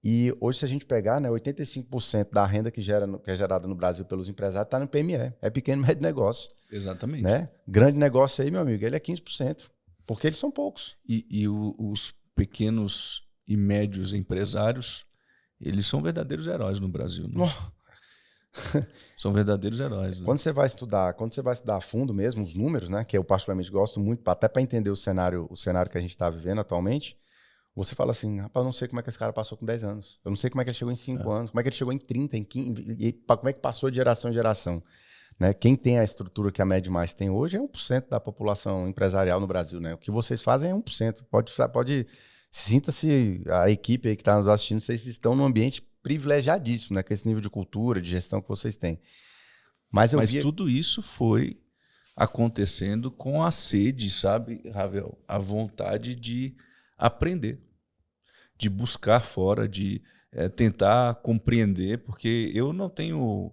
Speaker 1: E hoje, se a gente pegar, né, 85% da renda que é gerada no Brasil pelos empresários está no PME. É pequeno e médio negócio.
Speaker 2: Exatamente.
Speaker 1: Né? Grande negócio aí, meu amigo, ele é 15%. Porque eles são poucos.
Speaker 2: E os pequenos e médios empresários, eles são verdadeiros heróis no Brasil. Né? São verdadeiros heróis. Né?
Speaker 1: Quando você vai estudar a fundo mesmo, os números, né, que eu particularmente gosto muito, até para entender o cenário que a gente está vivendo atualmente, você fala assim, rapaz, eu não sei como é que esse cara passou com 10 anos. Eu não sei como é que ele chegou em 5 anos, como é que ele chegou em 30, em 15, e como é que passou de geração em geração. Né? Quem tem a estrutura que a Med Mais tem hoje é 1% da população empresarial no Brasil. Né? O que vocês fazem é 1%. Sinta-se, a equipe aí que está nos assistindo, vocês estão num ambiente privilegiadíssimo, né? Com esse nível de cultura, de gestão que vocês têm. Mas
Speaker 2: tudo isso foi acontecendo com a sede, sabe, Ravel? A vontade de aprender. de buscar fora, de tentar compreender, porque eu não tenho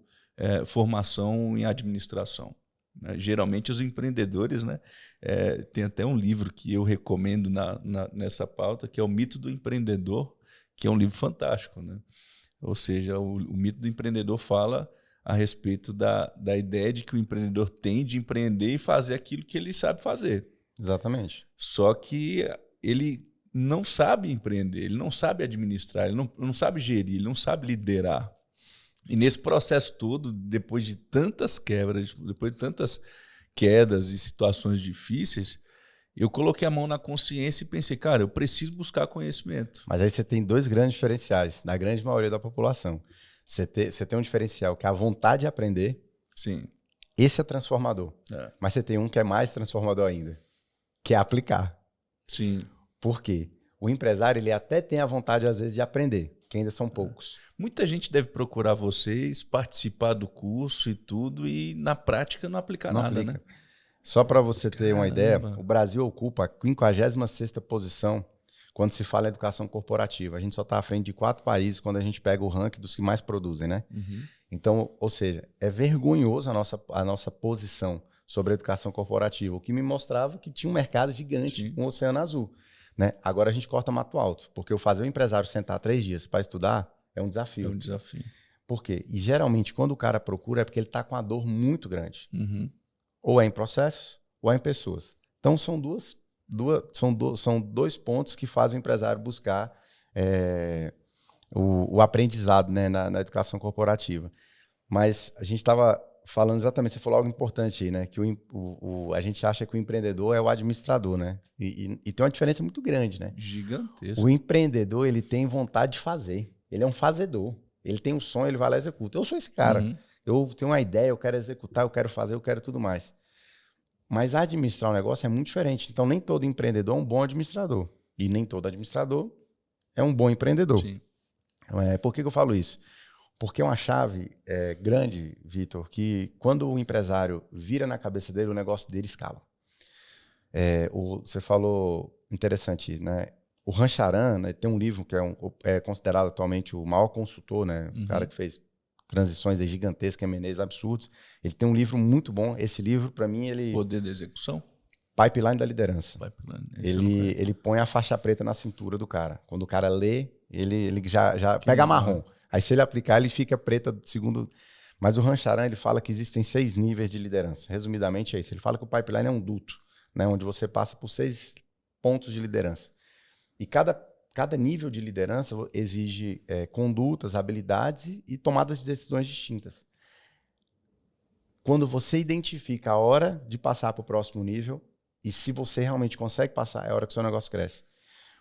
Speaker 2: formação em administração. Né? Geralmente os empreendedores, né, tem até um livro que eu recomendo nessa pauta, que é O Mito do Empreendedor, que é um livro fantástico. Né? Ou seja, o mito do empreendedor fala a respeito da ideia de que o empreendedor tem de empreender e fazer aquilo que ele sabe fazer.
Speaker 1: Exatamente.
Speaker 2: Só que ele não sabe empreender, ele não sabe administrar, ele não sabe gerir, ele não sabe liderar. E nesse processo todo, depois de tantas quebras, depois de tantas quedas e situações difíceis, eu coloquei a mão na consciência e pensei, cara, eu preciso buscar conhecimento.
Speaker 1: Mas aí você tem dois grandes diferenciais, na grande maioria da população. Você tem um diferencial que é a vontade de aprender.
Speaker 2: Sim.
Speaker 1: Esse é transformador. Mas você tem um que é mais transformador ainda, que é aplicar.
Speaker 2: Sim.
Speaker 1: Por quê? O empresário ele até tem a vontade, às vezes, de aprender, que ainda são poucos.
Speaker 2: Muita gente deve procurar vocês, participar do curso e tudo, e na prática não aplicar
Speaker 1: Não
Speaker 2: nada,
Speaker 1: aplica.
Speaker 2: né?
Speaker 1: Só para você ter uma ideia,
Speaker 2: Caramba.
Speaker 1: o Brasil ocupa a 56ª posição quando se fala em educação corporativa. A gente só está à frente de 4 países quando a gente pega o ranking dos que mais produzem, né?
Speaker 2: Uhum.
Speaker 1: Então, ou seja, é vergonhoso a nossa posição sobre a educação corporativa, o que me mostrava que tinha um mercado gigante, um oceano azul. Né? Agora a gente corta mato alto, porque eu fazer o empresário sentar 3 dias para estudar é um desafio.
Speaker 2: É um desafio.
Speaker 1: Por quê? E geralmente quando o cara procura é porque ele está com a dor muito grande.
Speaker 2: Uhum.
Speaker 1: Ou é em processos, ou é em pessoas. Então são dois pontos que fazem o empresário buscar o aprendizado, né, na educação corporativa. Mas a gente estava falando exatamente, você falou algo importante aí, né? Que a gente acha que o empreendedor é o administrador, né? E tem uma diferença muito grande, né?
Speaker 2: Gigantesco.
Speaker 1: O empreendedor, ele tem vontade de fazer. Ele é um fazedor. Ele tem um sonho, ele vai lá e executa. Eu sou esse cara.
Speaker 2: Uhum.
Speaker 1: Eu tenho uma ideia, eu quero executar, eu quero fazer, eu quero tudo mais. Mas administrar um negócio é muito diferente. Então, nem todo empreendedor é um bom administrador. E nem todo administrador é um bom empreendedor.
Speaker 2: Sim.
Speaker 1: Por que eu falo isso? Porque é uma chave grande, Vitor, que quando o empresário vira na cabeça dele, o negócio dele escala. Você falou interessante, né? O Rancharan, né, tem um livro que é considerado atualmente o maior consultor, né?
Speaker 2: Uhum.
Speaker 1: O cara que fez transições gigantescas, M&As absurdos. Ele tem um livro muito bom. Esse livro, para mim, ele...
Speaker 2: Poder da execução?
Speaker 1: Pipeline da liderança.
Speaker 2: Pipeline.
Speaker 1: Ele põe a faixa preta na cintura do cara. Quando o cara lê, ele já pega marrom. Aí se ele aplicar, ele fica preta segundo... Mas o Rancharan, ele fala que existem 6 níveis de liderança. Resumidamente é isso. Ele fala que o pipeline é um duto, né, onde você passa por 6 pontos de liderança. E cada nível de liderança exige condutas, habilidades e tomadas de decisões distintas. Quando você identifica a hora de passar para o próximo nível, e se você realmente consegue passar, é a hora que o seu negócio cresce.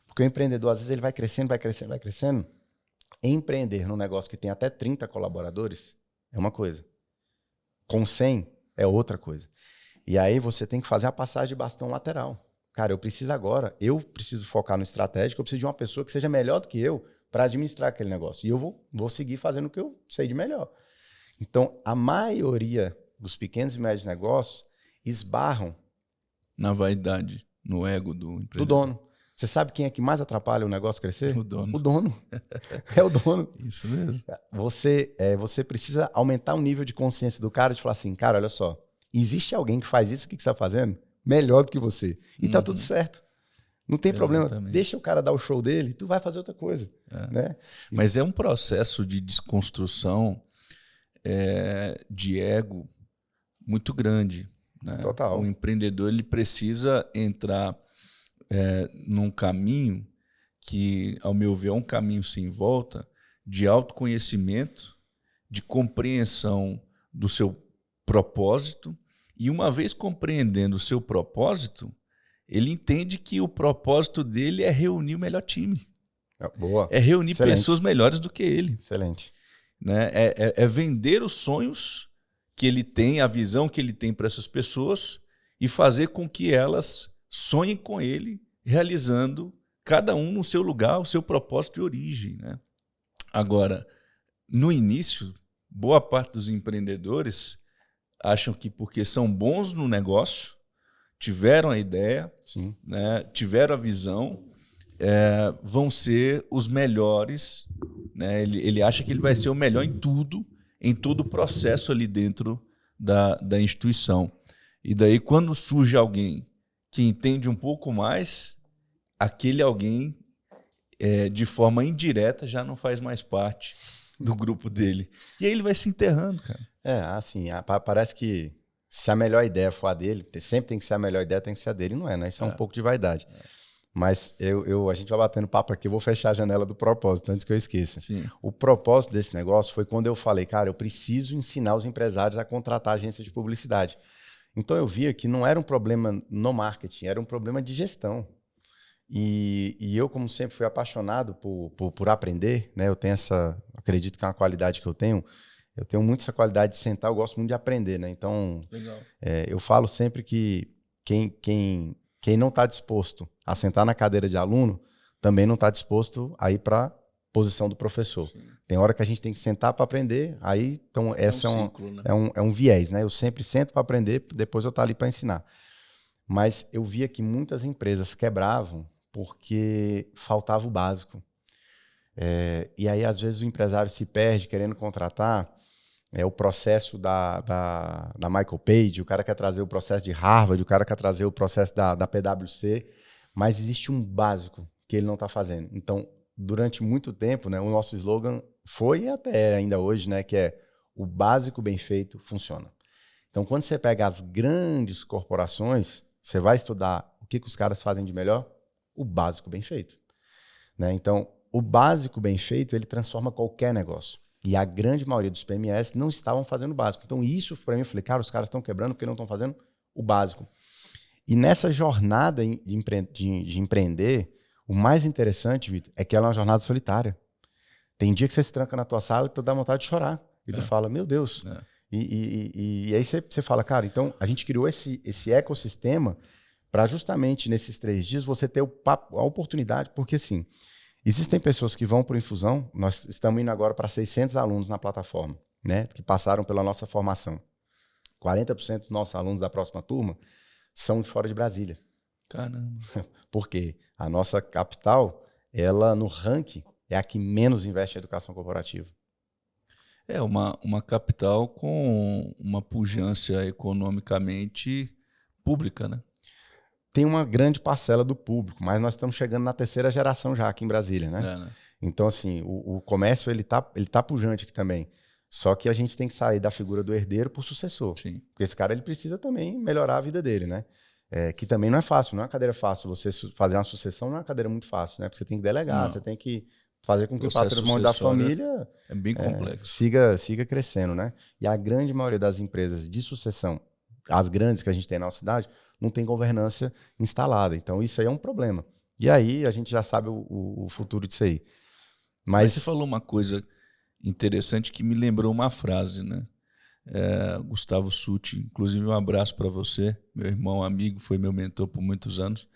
Speaker 1: Porque o empreendedor, às vezes, ele vai crescendo, vai crescendo, vai crescendo. Empreender num negócio que tem até 30 colaboradores é uma coisa. Com 100 é outra coisa. E aí você tem que fazer a passagem de bastão lateral. Cara, eu preciso focar no estratégico, eu preciso de uma pessoa que seja melhor do que eu para administrar aquele negócio. E eu vou seguir fazendo o que eu sei de melhor. Então, a maioria dos pequenos e médios negócios esbarram
Speaker 2: na vaidade, no ego do empreendedor.
Speaker 1: Do dono. Você sabe quem é que mais atrapalha o negócio crescer?
Speaker 2: O dono.
Speaker 1: O dono. É o dono.
Speaker 2: Isso mesmo.
Speaker 1: Você precisa aumentar o nível de consciência do cara, de falar assim, cara, olha só, existe alguém que faz isso que você está fazendo melhor do que você. E tá tudo certo. Não tem problema. Deixa o cara dar o show dele, tu vai fazer outra coisa. Né?
Speaker 2: Mas é um processo de desconstrução de ego muito grande. Né?
Speaker 1: Total.
Speaker 2: O empreendedor ele precisa entrar num caminho que, ao meu ver, é um caminho sem volta de autoconhecimento, de compreensão do seu propósito. E uma vez compreendendo o seu propósito, ele entende que o propósito dele é reunir o melhor time.
Speaker 1: Boa.
Speaker 2: É reunir
Speaker 1: Excelente.
Speaker 2: pessoas melhores do que ele.
Speaker 1: Excelente.
Speaker 2: Né? É vender os sonhos que ele tem, a visão que ele tem para essas pessoas e fazer com que elas sonhem com ele, realizando cada um no seu lugar, o seu propósito de origem. Né? Agora, no início, boa parte dos empreendedores acham que porque são bons no negócio, tiveram a ideia,
Speaker 1: Sim.
Speaker 2: né, tiveram a visão, vão ser os melhores, né? Ele acha que ele vai ser o melhor em tudo, em todo o processo ali dentro da instituição. E daí, quando surge alguém que entende um pouco mais, aquele alguém, de forma indireta, já não faz mais parte do grupo dele. E aí ele vai se enterrando, cara.
Speaker 1: Assim, parece que se a melhor ideia for a dele, sempre tem que ser a melhor ideia, tem que ser a dele. Não é, né? Isso é um pouco de vaidade. Mas a gente vai batendo papo aqui, eu vou fechar a janela do propósito, antes que eu esqueça.
Speaker 2: Sim.
Speaker 1: O propósito desse negócio foi quando eu falei, cara, eu preciso ensinar os empresários a contratar agência de publicidade. Então eu via que não era um problema no marketing, era um problema de gestão. E eu, como sempre, fui apaixonado por aprender, né? Eu tenho acredito que é uma qualidade que eu tenho muito essa qualidade de sentar, eu gosto muito de aprender, né? Então,
Speaker 2: Legal.
Speaker 1: Eu falo sempre que quem não está disposto a sentar na cadeira de aluno, também não está disposto a ir para a posição do professor. Sim. Tem hora que a gente tem que sentar para aprender, aí então essa
Speaker 2: ciclo, né?
Speaker 1: é um viés, né? Eu sempre sento para aprender, depois eu estou ali para ensinar. Mas eu via que muitas empresas quebravam porque faltava o básico. E aí, às vezes, o empresário se perde querendo contratar o processo da Michael Page, o cara quer trazer o processo de Harvard, o cara quer trazer o processo da PwC, mas existe um básico que ele não está fazendo. Então, durante muito tempo, né, o nosso slogan foi, e até ainda hoje, né, que é o básico bem feito funciona. Então, quando você pega as grandes corporações, você vai estudar o que os caras fazem de melhor? O básico bem feito. Né? Então, o básico bem feito, ele transforma qualquer negócio. E a grande maioria dos PMS não estavam fazendo o básico. Então, isso para mim, eu falei, cara, os caras estão quebrando porque não estão fazendo o básico. E nessa jornada de empreender, o mais interessante, Vitor, é que ela é uma jornada solitária. Tem dia que você se tranca na tua sala e tu dá vontade de chorar. E tu fala, meu Deus. E aí você fala, cara, então a gente criou esse ecossistema para justamente nesses 3 dias você ter a oportunidade, porque assim, existem pessoas que vão para o Infusão, nós estamos indo agora para 600 alunos na plataforma, né, que passaram pela nossa formação. 40% dos nossos alunos da próxima turma são de fora de Brasília.
Speaker 2: Caramba.
Speaker 1: Porque a nossa capital, ela no ranking, é a que menos investe em educação corporativa.
Speaker 2: É uma capital com uma pujança economicamente pública, né?
Speaker 1: Tem uma grande parcela do público, mas nós estamos chegando na 3ª geração já aqui em Brasília, né?
Speaker 2: Né?
Speaker 1: Então, assim, o comércio, ele tá pujante aqui também. Só que a gente tem que sair da figura do herdeiro para o sucessor.
Speaker 2: Sim.
Speaker 1: Porque esse cara, ele precisa também melhorar a vida dele, né? Que também não é fácil, não é uma cadeira fácil. Você fazer uma sucessão não é uma cadeira muito fácil, né? Porque você tem que delegar, você tem que fazer com que o patrimônio da família
Speaker 2: é bem complexo.
Speaker 1: Siga crescendo, né? E a grande maioria das empresas de sucessão, as grandes que a gente tem na nossa cidade, não tem governança instalada. Então, isso aí é um problema. E aí, a gente já sabe o futuro disso aí.
Speaker 2: Mas você falou uma coisa interessante que me lembrou uma frase, né? Gustavo Sutti, inclusive um abraço para você, meu irmão, amigo, foi meu mentor por muitos anos,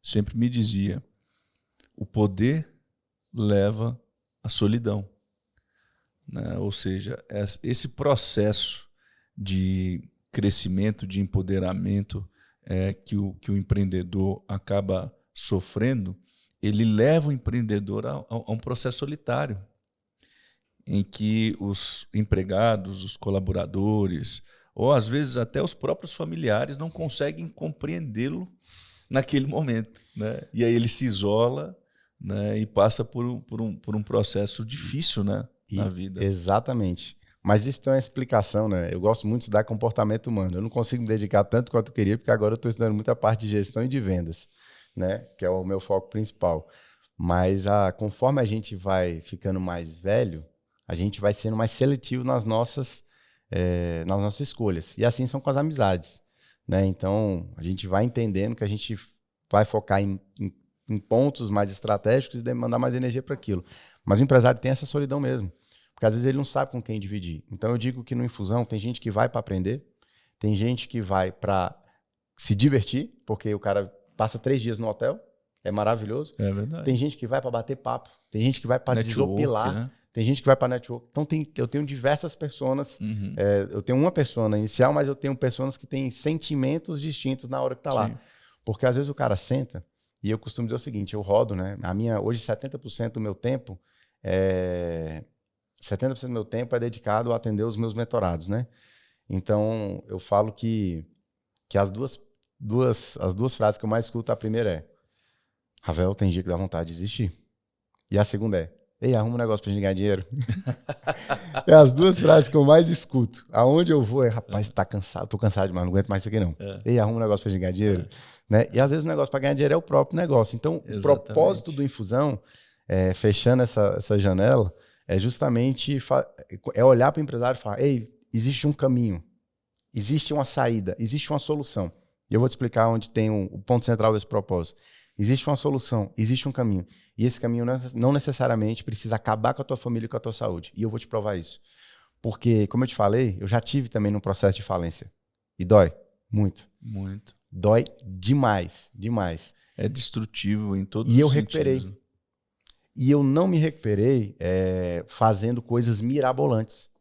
Speaker 2: sempre me dizia, o poder leva à solidão. Né? Ou seja, esse processo de crescimento, de empoderamento que o empreendedor acaba sofrendo, ele leva o empreendedor a um processo solitário, em que os empregados, os colaboradores, ou às vezes até os próprios familiares não conseguem compreendê-lo naquele momento. Né? E aí ele se isola, né? E passa por um processo difícil, né? Na vida.
Speaker 1: Exatamente. Mas isso tem uma explicação, né? Eu gosto muito de estudar comportamento humano. Eu não consigo me dedicar tanto quanto eu queria, porque agora eu estou estudando muita parte de gestão e de vendas, né? Que é o meu foco principal. Mas conforme a gente vai ficando mais velho, a gente vai sendo mais seletivo nas nossas escolhas. E assim são com as amizades, né? Então, a gente vai entendendo que a gente vai focar em pontos mais estratégicos e demandar mais energia para aquilo. Mas o empresário tem essa solidão mesmo. Porque às vezes ele não sabe com quem dividir. Então eu digo que no Infusão tem gente que vai para aprender, tem gente que vai para se divertir, porque o cara passa 3 dias no hotel, é maravilhoso.
Speaker 2: É verdade.
Speaker 1: Tem gente que vai para bater papo, tem gente que vai para desopilar, né? Tem gente que vai para network. Então eu tenho diversas pessoas. Eu tenho uma persona inicial, mas eu tenho pessoas que têm sentimentos distintos na hora que está lá. Porque às vezes o cara senta E eu costumo dizer o seguinte, eu rodo, né? Hoje 70% do meu tempo 70% do meu tempo é dedicado a atender os meus mentorados, né? Então, eu falo que as duas frases que eu mais escuto, a primeira é: Ravel, tem dia que dá vontade de desistir. E a segunda é: ei, arruma um negócio pra gente ganhar dinheiro. É as duas frases que eu mais escuto. Aonde eu vou é: rapaz, tá cansado, tô cansado demais, não aguento mais isso aqui não. Ei, arruma um negócio pra gente ganhar dinheiro. Né? E às vezes o negócio pra ganhar dinheiro é o próprio negócio. Então, o propósito do Infusão, fechando essa janela, é justamente olhar para o empresário e falar: ei, existe um caminho, existe uma saída, existe uma solução. E eu vou te explicar onde tem o ponto central desse propósito. Existe uma solução, existe um caminho. E esse caminho não necessariamente precisa acabar com a tua família e com a tua saúde. E eu vou te provar isso. Porque, como eu te falei, eu já tive também num processo de falência. E dói muito.
Speaker 2: Muito.
Speaker 1: Dói demais, demais.
Speaker 2: É destrutivo em todos os
Speaker 1: sentidos. E eu recuperei. E eu não me recuperei fazendo coisas mirabolantes.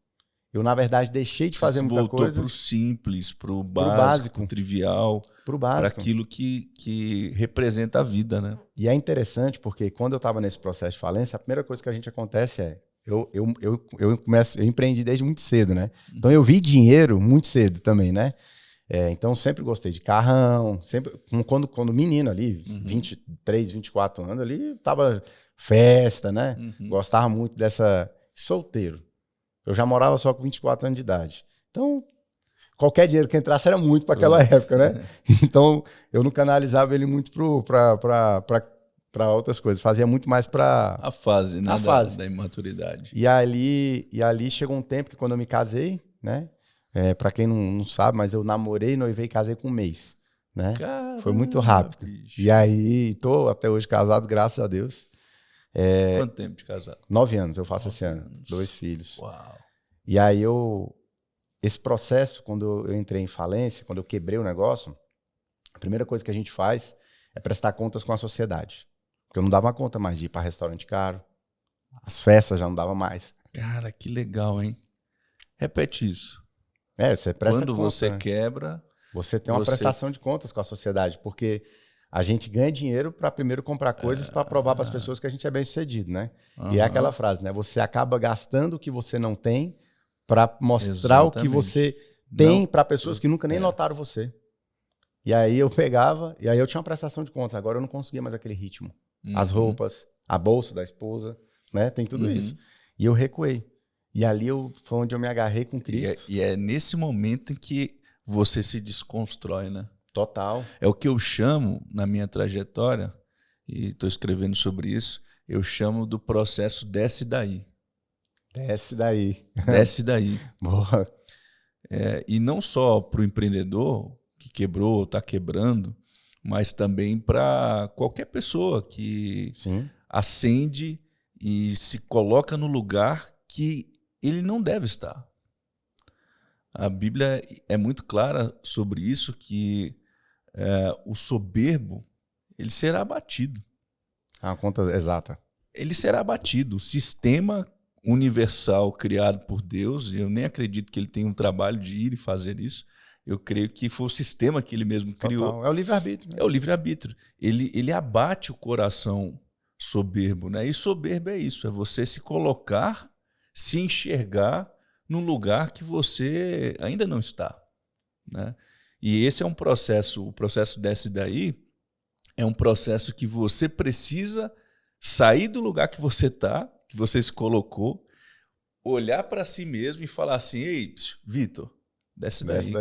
Speaker 1: Eu, na verdade, deixei de fazer muita coisa.
Speaker 2: Voltou para o simples, para o básico, pro trivial, para aquilo que representa a vida, né?
Speaker 1: E é interessante porque quando eu estava nesse processo de falência, a primeira coisa que a gente acontece é... Eu empreendi desde muito cedo, né? Então eu vi dinheiro muito cedo também, né? Então sempre gostei de carrão, sempre quando menino ali, 23, 24 anos ali, tava festa, né? Gostava muito dessa... Solteiro. Eu já morava só com 24 anos de idade. Então, qualquer dinheiro que entrasse era muito para aquela época, né? Então, eu não canalizava ele muito para outras coisas. Fazia muito mais para...
Speaker 2: A fase, né? Da imaturidade.
Speaker 1: E ali chegou um tempo que quando eu me casei, né? Para quem não sabe, mas eu namorei, noivei e casei com um mês, né?
Speaker 2: Caramba,
Speaker 1: foi muito rápido. Bicho. E aí, tô até hoje casado, graças a Deus.
Speaker 2: Quanto tempo de casado?
Speaker 1: 9 anos eu faço esse ano. 2 filhos.
Speaker 2: Uau.
Speaker 1: E aí esse processo, quando eu entrei em falência, quando eu quebrei o negócio, a primeira coisa que a gente faz é prestar contas com a sociedade. Porque eu não dava conta mais de ir para restaurante caro. As festas já não dava mais.
Speaker 2: Cara, que legal, hein? Repete isso.
Speaker 1: Você presta
Speaker 2: Quando
Speaker 1: conta,
Speaker 2: você quebra...
Speaker 1: Você tem uma prestação de contas com a sociedade, porque a gente ganha dinheiro para primeiro comprar coisas para provar para as pessoas que a gente é bem sucedido, né? E é aquela frase, né? Você acaba gastando o que você não tem para mostrar o que você tem para pessoas que nunca nem notaram você. E aí eu pegava, e aí eu tinha uma prestação de contas. Agora eu não conseguia mais aquele ritmo. As roupas, a bolsa da esposa, né? Tem tudo isso. E eu recuei. E ali foi onde eu me agarrei com Cristo.
Speaker 2: E é nesse momento em que você se desconstrói, né?
Speaker 1: Total.
Speaker 2: É o que eu chamo, na minha trajetória, e estou escrevendo sobre isso, eu chamo do processo desce daí.
Speaker 1: Desce daí.
Speaker 2: Desce daí.
Speaker 1: Boa.
Speaker 2: E não só para o empreendedor que quebrou ou está quebrando, mas também para qualquer pessoa que acende e se coloca no lugar que ele não deve estar. A Bíblia é muito clara sobre isso, que o soberbo ele será abatido.
Speaker 1: A conta exata.
Speaker 2: Ele será abatido. O sistema universal criado por Deus, eu nem acredito que ele tenha um trabalho de ir e fazer isso. Eu creio que foi o sistema que ele mesmo criou.
Speaker 1: Total. É o livre-arbítrio. Né?
Speaker 2: É o livre-arbítrio. Ele abate o coração soberbo, né? E soberbo é isso, é você se colocar, se enxergar num lugar que você ainda não está, né? E esse é um processo, o processo desce daí, é um processo que você precisa sair do lugar que você está, que você se colocou, olhar para si mesmo e falar assim: ei, Vitor, desce daí.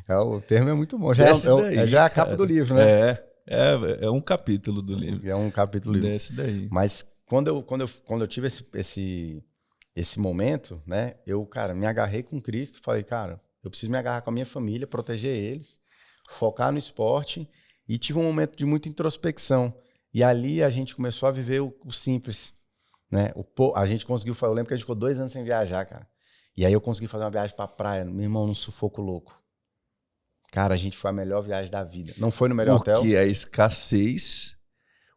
Speaker 1: Cara. O termo é muito bom. Já é a capa do livro, né?
Speaker 2: É um capítulo do livro.
Speaker 1: É um capítulo do livro.
Speaker 2: Desce daí.
Speaker 1: Mas quando eu tive esse momento, né? Eu, me agarrei com Cristo, falei, cara, eu preciso me agarrar com a minha família, proteger eles, focar no esporte, e tive um momento de muita introspecção. E ali a gente começou a viver o simples, né? A gente conseguiu, eu lembro que a gente ficou 2 anos sem viajar, cara. E aí eu consegui fazer uma viagem pra praia, meu irmão, num sufoco louco. Cara, a gente foi a melhor viagem da vida. Não foi no melhor hotel.
Speaker 2: Porque a escassez,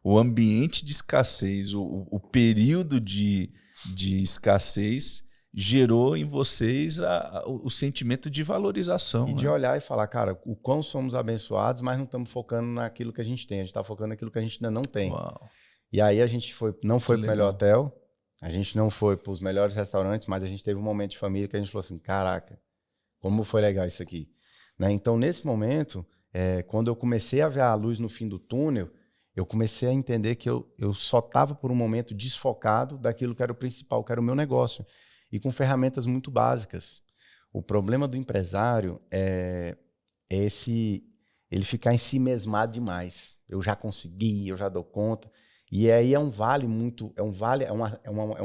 Speaker 2: o ambiente de escassez, o período de escassez, gerou em vocês o sentimento de valorização.
Speaker 1: E
Speaker 2: né?
Speaker 1: de olhar e falar, cara, o quão somos abençoados, mas não estamos focando naquilo que a gente tem. A gente está focando naquilo que a gente ainda não tem.
Speaker 2: Uau.
Speaker 1: E aí a gente não foi para o melhor
Speaker 2: legal.
Speaker 1: hotel, a gente não foi para os melhores restaurantes, mas a gente teve um momento de família que a gente falou assim, caraca, como foi legal isso aqui. Né? Então, nesse momento, quando eu comecei a ver a luz no fim do túnel, eu comecei a entender que eu só estava por um momento desfocado daquilo que era o principal, que era o meu negócio. E com ferramentas muito básicas. O problema do empresário é ele ficar em si mesmado demais. Eu já consegui, eu já dou conta. E aí é um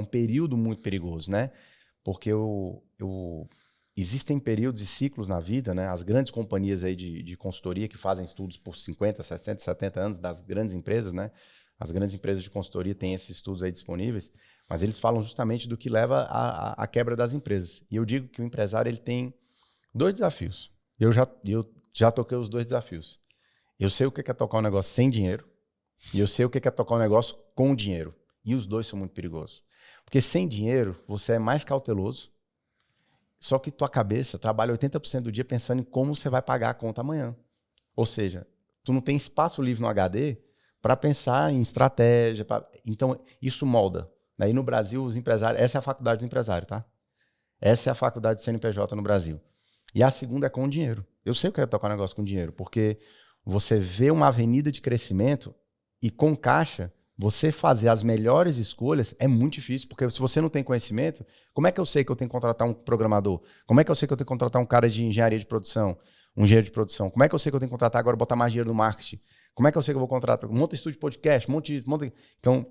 Speaker 1: período muito perigoso, né? Porque existem períodos e ciclos na vida, né? As grandes companhias aí de consultoria que fazem estudos por 50, 60, 70 anos das grandes empresas, né? As grandes empresas de consultoria têm esses estudos aí disponíveis, mas eles falam justamente do que leva à quebra das empresas. E eu digo que o empresário ele tem 2 desafios. Eu já toquei os 2 desafios. Eu sei o que é tocar um negócio sem dinheiro e eu sei o que é tocar um negócio com dinheiro. E os 2 são muito perigosos. Porque sem dinheiro, você é mais cauteloso, só que tua cabeça trabalha 80% do dia pensando em como você vai pagar a conta amanhã. Ou seja, tu não tem espaço livre no HD para pensar em estratégia. Então, isso molda. Aí no Brasil, os empresários... Essa é a faculdade do empresário, tá? Essa é a faculdade do CNPJ no Brasil. E a segunda é com dinheiro. Eu sei o que é tocar um negócio com dinheiro, porque você vê uma avenida de crescimento e com caixa, você fazer as melhores escolhas é muito difícil, porque se você não tem conhecimento, como é que eu sei que eu tenho que contratar um programador? Como é que eu sei que eu tenho que contratar um cara de engenharia de produção? Um engenheiro de produção? Como é que eu sei que eu tenho que contratar agora, botar mais dinheiro no marketing? Como é que eu sei que eu vou contratar? Monta estúdio de podcast, monta isso, monta... Então,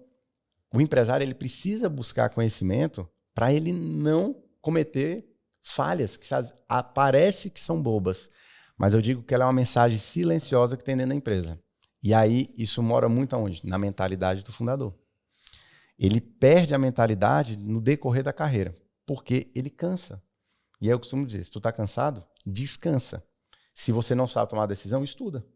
Speaker 1: o empresário ele precisa buscar conhecimento para ele não cometer falhas que parece que são bobas, mas eu digo que ela é uma mensagem silenciosa que tem dentro da empresa. E aí, isso mora muito aonde? Na mentalidade do fundador. Ele perde a mentalidade no decorrer da carreira, porque ele cansa. E aí eu costumo dizer, se tu tá cansado, descansa. Se você não sabe tomar decisão, estuda.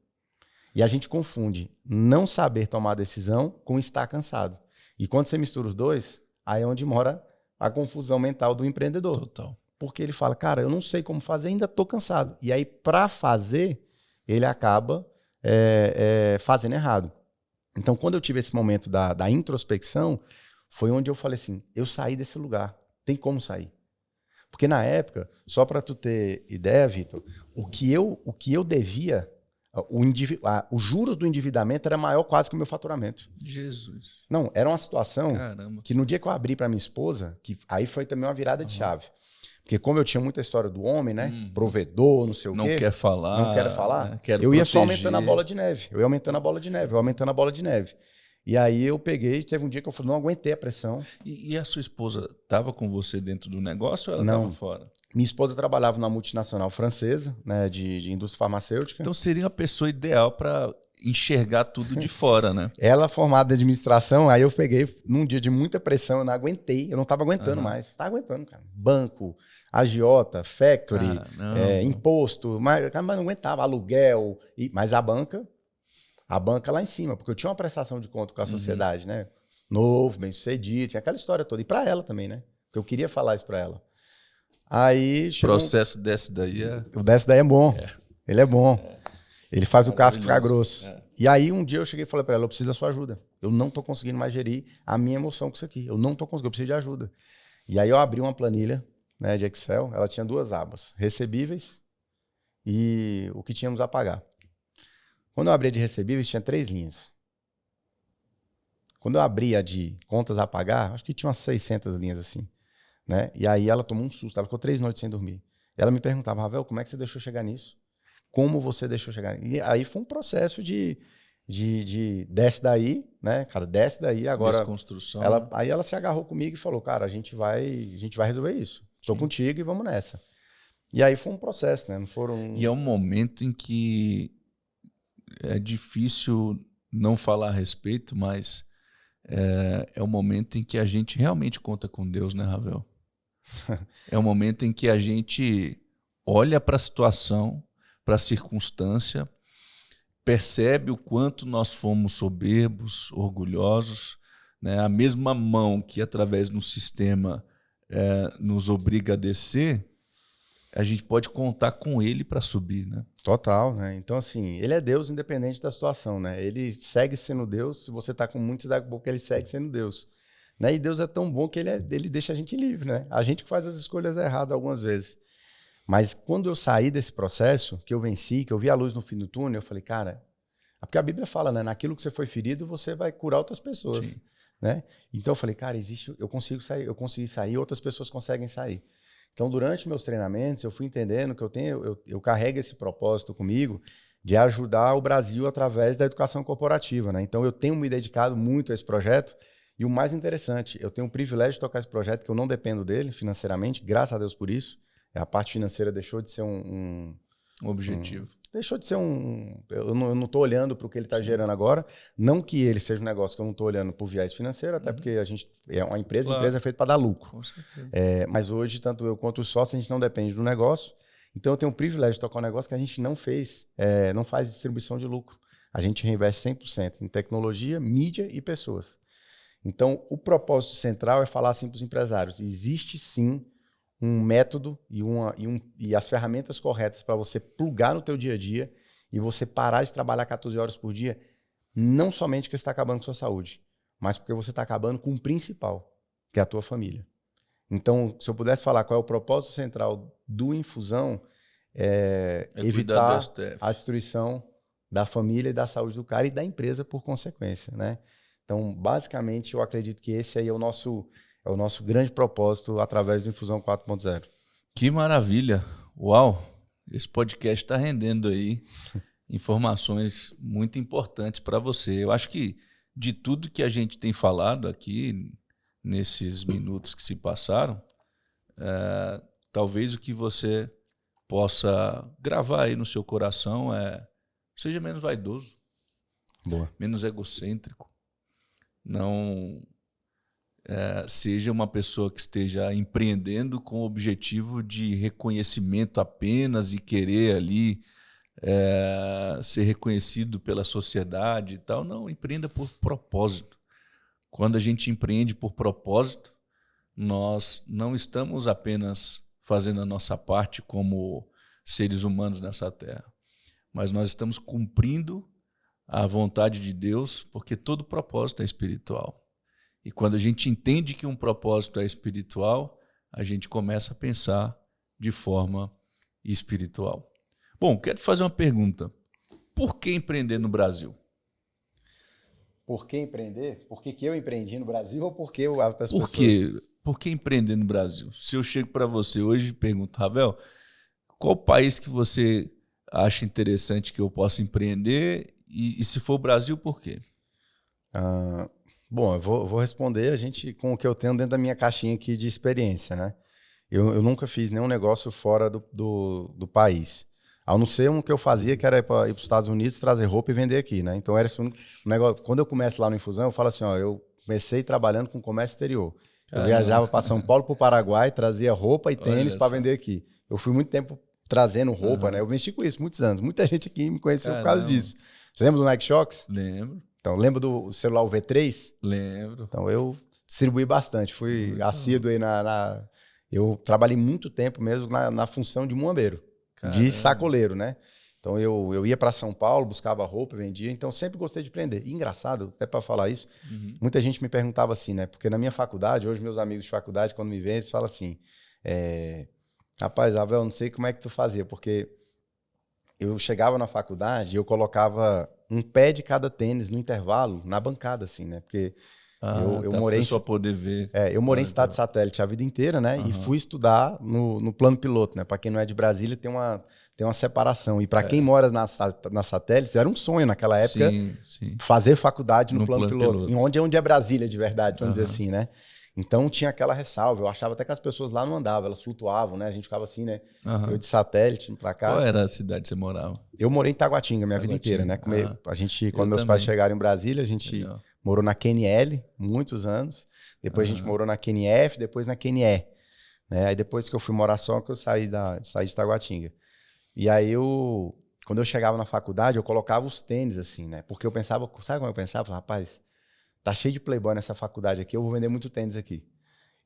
Speaker 1: E a gente confunde não saber tomar decisão com estar cansado. E quando você mistura os 2, aí é onde mora a confusão mental do empreendedor.
Speaker 2: Total.
Speaker 1: Porque ele fala, cara, eu não sei como fazer, ainda tô cansado. E aí, para fazer, ele acaba... fazendo errado. Então, quando eu tive esse momento da introspecção, foi onde eu falei assim, eu saí desse lugar, tem como sair. Porque na época, só para tu ter ideia, Vitor, o que eu devia, os juros do endividamento era maior quase que o meu faturamento.
Speaker 2: Jesus.
Speaker 1: Não, era uma situação
Speaker 2: Caramba.
Speaker 1: que no dia que eu abri para minha esposa, que aí foi também uma virada de chave. Porque como eu tinha muita história do homem, né? Provedor, não sei o quê.
Speaker 2: Não quer falar.
Speaker 1: Não quero falar.
Speaker 2: Né? Quero
Speaker 1: eu ia
Speaker 2: proteger.
Speaker 1: só aumentando a bola de neve. Eu ia aumentando a bola de neve, eu ia aumentando a bola de neve. E aí eu peguei, teve um dia que eu falei, não aguentei a pressão.
Speaker 2: E a sua esposa estava com você dentro do negócio ou ela
Speaker 1: Não.
Speaker 2: estava fora?
Speaker 1: Minha esposa trabalhava numa multinacional francesa, né? De indústria farmacêutica.
Speaker 2: Então seria a pessoa ideal para enxergar tudo de fora, né?
Speaker 1: Ela formada em administração, aí eu peguei num dia de muita pressão, eu não aguentei, eu não estava aguentando mais. Não estava aguentando, cara. Banco, agiota, factory, imposto, mas não aguentava, aluguel, mas a banca lá em cima, porque eu tinha uma prestação de conta com a sociedade, né? Novo, bem-sucedido, tinha aquela história toda. E para ela também, né? Porque eu queria falar isso para ela. Aí
Speaker 2: o processo desse daí é...
Speaker 1: O desse daí é bom. Ele é bom. Ele faz o casco ficar grosso. E aí um dia eu cheguei e falei para ela, eu preciso da sua ajuda. Eu não tô conseguindo mais gerir a minha emoção com isso aqui. Eu não tô conseguindo, eu preciso de ajuda. E aí eu abri uma planilha, né, de Excel, ela tinha 2 abas, recebíveis e o que tínhamos a pagar. Quando eu abri a de recebíveis, tinha 3 linhas. Quando eu abri a de contas a pagar, acho que tinha umas 600 linhas assim. Né? E aí ela tomou um susto, ela ficou 3 noites sem dormir. Ela me perguntava, Ravel, como é que você deixou chegar nisso? Como você deixou chegar nisso? E aí foi um processo de desce daí, né? Cara, desce daí, agora...
Speaker 2: Desconstrução.
Speaker 1: Aí ela se agarrou comigo e falou, cara, a gente vai resolver isso. Estou contigo e vamos nessa. E aí foi um processo, né? Não foram...
Speaker 2: E é um momento em que é difícil não falar a respeito, mas é um momento em que a gente realmente conta com Deus, né, Ravel? É um momento em que a gente olha para a situação, para a circunstância, percebe o quanto nós fomos soberbos, orgulhosos, né? A mesma mão que através de um sistema nos obriga a descer, a gente pode contar com ele para subir, né?
Speaker 1: Total, né? Então, assim, ele é Deus independente da situação, né? Ele segue sendo Deus. Se você tá com muito, você dá boca, ele segue sendo Deus. Né? E Deus é tão bom que ele deixa a gente livre, né? A gente que faz as escolhas erradas algumas vezes. Mas quando eu saí desse processo, que eu venci, que eu vi a luz no fim do túnel, eu falei, cara, porque a Bíblia fala, né? Naquilo que você foi ferido, você vai curar outras pessoas,
Speaker 2: Sim.
Speaker 1: né? Então eu falei, cara, eu consegui sair, outras pessoas conseguem sair. Então, durante meus treinamentos, eu fui entendendo que eu carrego esse propósito comigo de ajudar o Brasil através da educação corporativa, né? Então, eu tenho me dedicado muito a esse projeto. E o mais interessante, eu tenho o privilégio de tocar esse projeto, que eu não dependo dele financeiramente, graças a Deus por isso. A parte financeira deixou de ser um
Speaker 2: objetivo.
Speaker 1: Deixou de ser eu não estou olhando para o que ele está gerando agora. Não que ele seja um negócio que eu não estou olhando por viés financeiro, até porque a gente é uma empresa,
Speaker 2: Claro.
Speaker 1: A empresa é feita para dar lucro.
Speaker 2: Com certeza.
Speaker 1: Mas hoje, tanto eu quanto o sócio, a gente não depende do negócio. Então, eu tenho o privilégio de tocar um negócio que a gente não faz distribuição de lucro. A gente reinveste 100% em tecnologia, mídia e pessoas. Então, o propósito central é falar assim para os empresários. Existe sim um método e as ferramentas corretas para você plugar no teu dia a dia e você parar de trabalhar 14 horas por dia, não somente porque você está acabando com a sua saúde, mas porque você está acabando com o principal, que é a tua família. Então, se eu pudesse falar qual é o propósito central do Infusão, é evitar a destruição da família e da saúde do cara e da empresa por consequência, né? Então, basicamente, eu acredito que esse aí é o nosso grande propósito através do Infusão 4.0.
Speaker 2: Que maravilha! Uau! Esse podcast está rendendo aí informações muito importantes para você. Eu acho que de tudo que a gente tem falado aqui, nesses minutos que se passaram, talvez o que você possa gravar aí no seu coração seja menos vaidoso,
Speaker 1: Boa.
Speaker 2: menos egocêntrico, não seja uma pessoa que esteja empreendendo com o objetivo de reconhecimento apenas e querer ali ser reconhecido pela sociedade e tal. Não, empreenda por propósito. Quando a gente empreende por propósito, nós não estamos apenas fazendo a nossa parte como seres humanos nessa terra, mas nós estamos cumprindo a vontade de Deus, porque todo propósito é espiritual. E quando a gente entende que um propósito é espiritual, a gente começa a pensar de forma espiritual. Bom, quero te fazer uma pergunta. Por que empreender no Brasil?
Speaker 1: Por que empreender? Por que eu empreendi no Brasil ou por que as pessoas?
Speaker 2: Por que empreender no Brasil? Se eu chego para você hoje e pergunto, Ravel, qual país que você acha interessante que eu possa empreender? E se for o Brasil, por quê?
Speaker 1: Bom, eu vou responder com o que eu tenho dentro da minha caixinha aqui de experiência, né? Eu nunca fiz nenhum negócio fora do país. A não ser um que eu fazia, que era ir para os Estados Unidos, trazer roupa e vender aqui, né? Então, era esse um negócio. Quando eu começo lá no Infusão, eu falo assim, ó, eu comecei trabalhando com comércio exterior. Eu viajava para São Paulo, para o Paraguai, trazia roupa e tênis para vender aqui. Eu fui muito tempo trazendo roupa, né? Eu mexi com isso muitos anos. Muita gente aqui me conheceu por causa disso. Você lembra do Nike Shox?
Speaker 2: Lembro.
Speaker 1: Então, lembra do celular V3?
Speaker 2: Lembro.
Speaker 1: Então, eu distribuí bastante. Fui assíduo aí Eu trabalhei muito tempo mesmo na função de muambeiro, de sacoleiro, né? Então, eu ia para São Paulo, buscava roupa, vendia. Então, sempre gostei de aprender. E, engraçado, até para falar isso, muita gente me perguntava assim, né? Porque na minha faculdade, hoje meus amigos de faculdade, quando me veem, eles falam assim, rapaz, Abel, não sei como é que tu fazia, porque eu chegava na faculdade e eu colocava um pé de cada tênis no intervalo, na bancada, assim, né? Porque eu morei
Speaker 2: só poder ver.
Speaker 1: Eu morei em cidade satélite a vida inteira, né? E fui estudar no plano piloto, né? Para quem não é de Brasília, tem uma separação. E para quem mora na satélite, era um sonho naquela época fazer faculdade no plano piloto. Onde é Brasília de verdade, vamos dizer assim, né? Então tinha aquela ressalva. Eu achava até que as pessoas lá não andavam, elas flutuavam, né? A gente ficava assim, né? Eu de satélite pra cá.
Speaker 2: Qual era a cidade que você morava?
Speaker 1: Eu morei em Taguatinga minha vida inteira, né? Quando meus pais chegaram em Brasília, a gente morou na QNL muitos anos. Depois a gente morou na QNF, depois na QNE. Né? Aí depois que eu fui morar só, que eu saí de Taguatinga. E aí quando eu chegava na faculdade, eu colocava os tênis assim, né? Porque eu pensava, sabe como eu pensava? Rapaz, tá cheio de playboy nessa faculdade aqui, eu vou vender muito tênis aqui.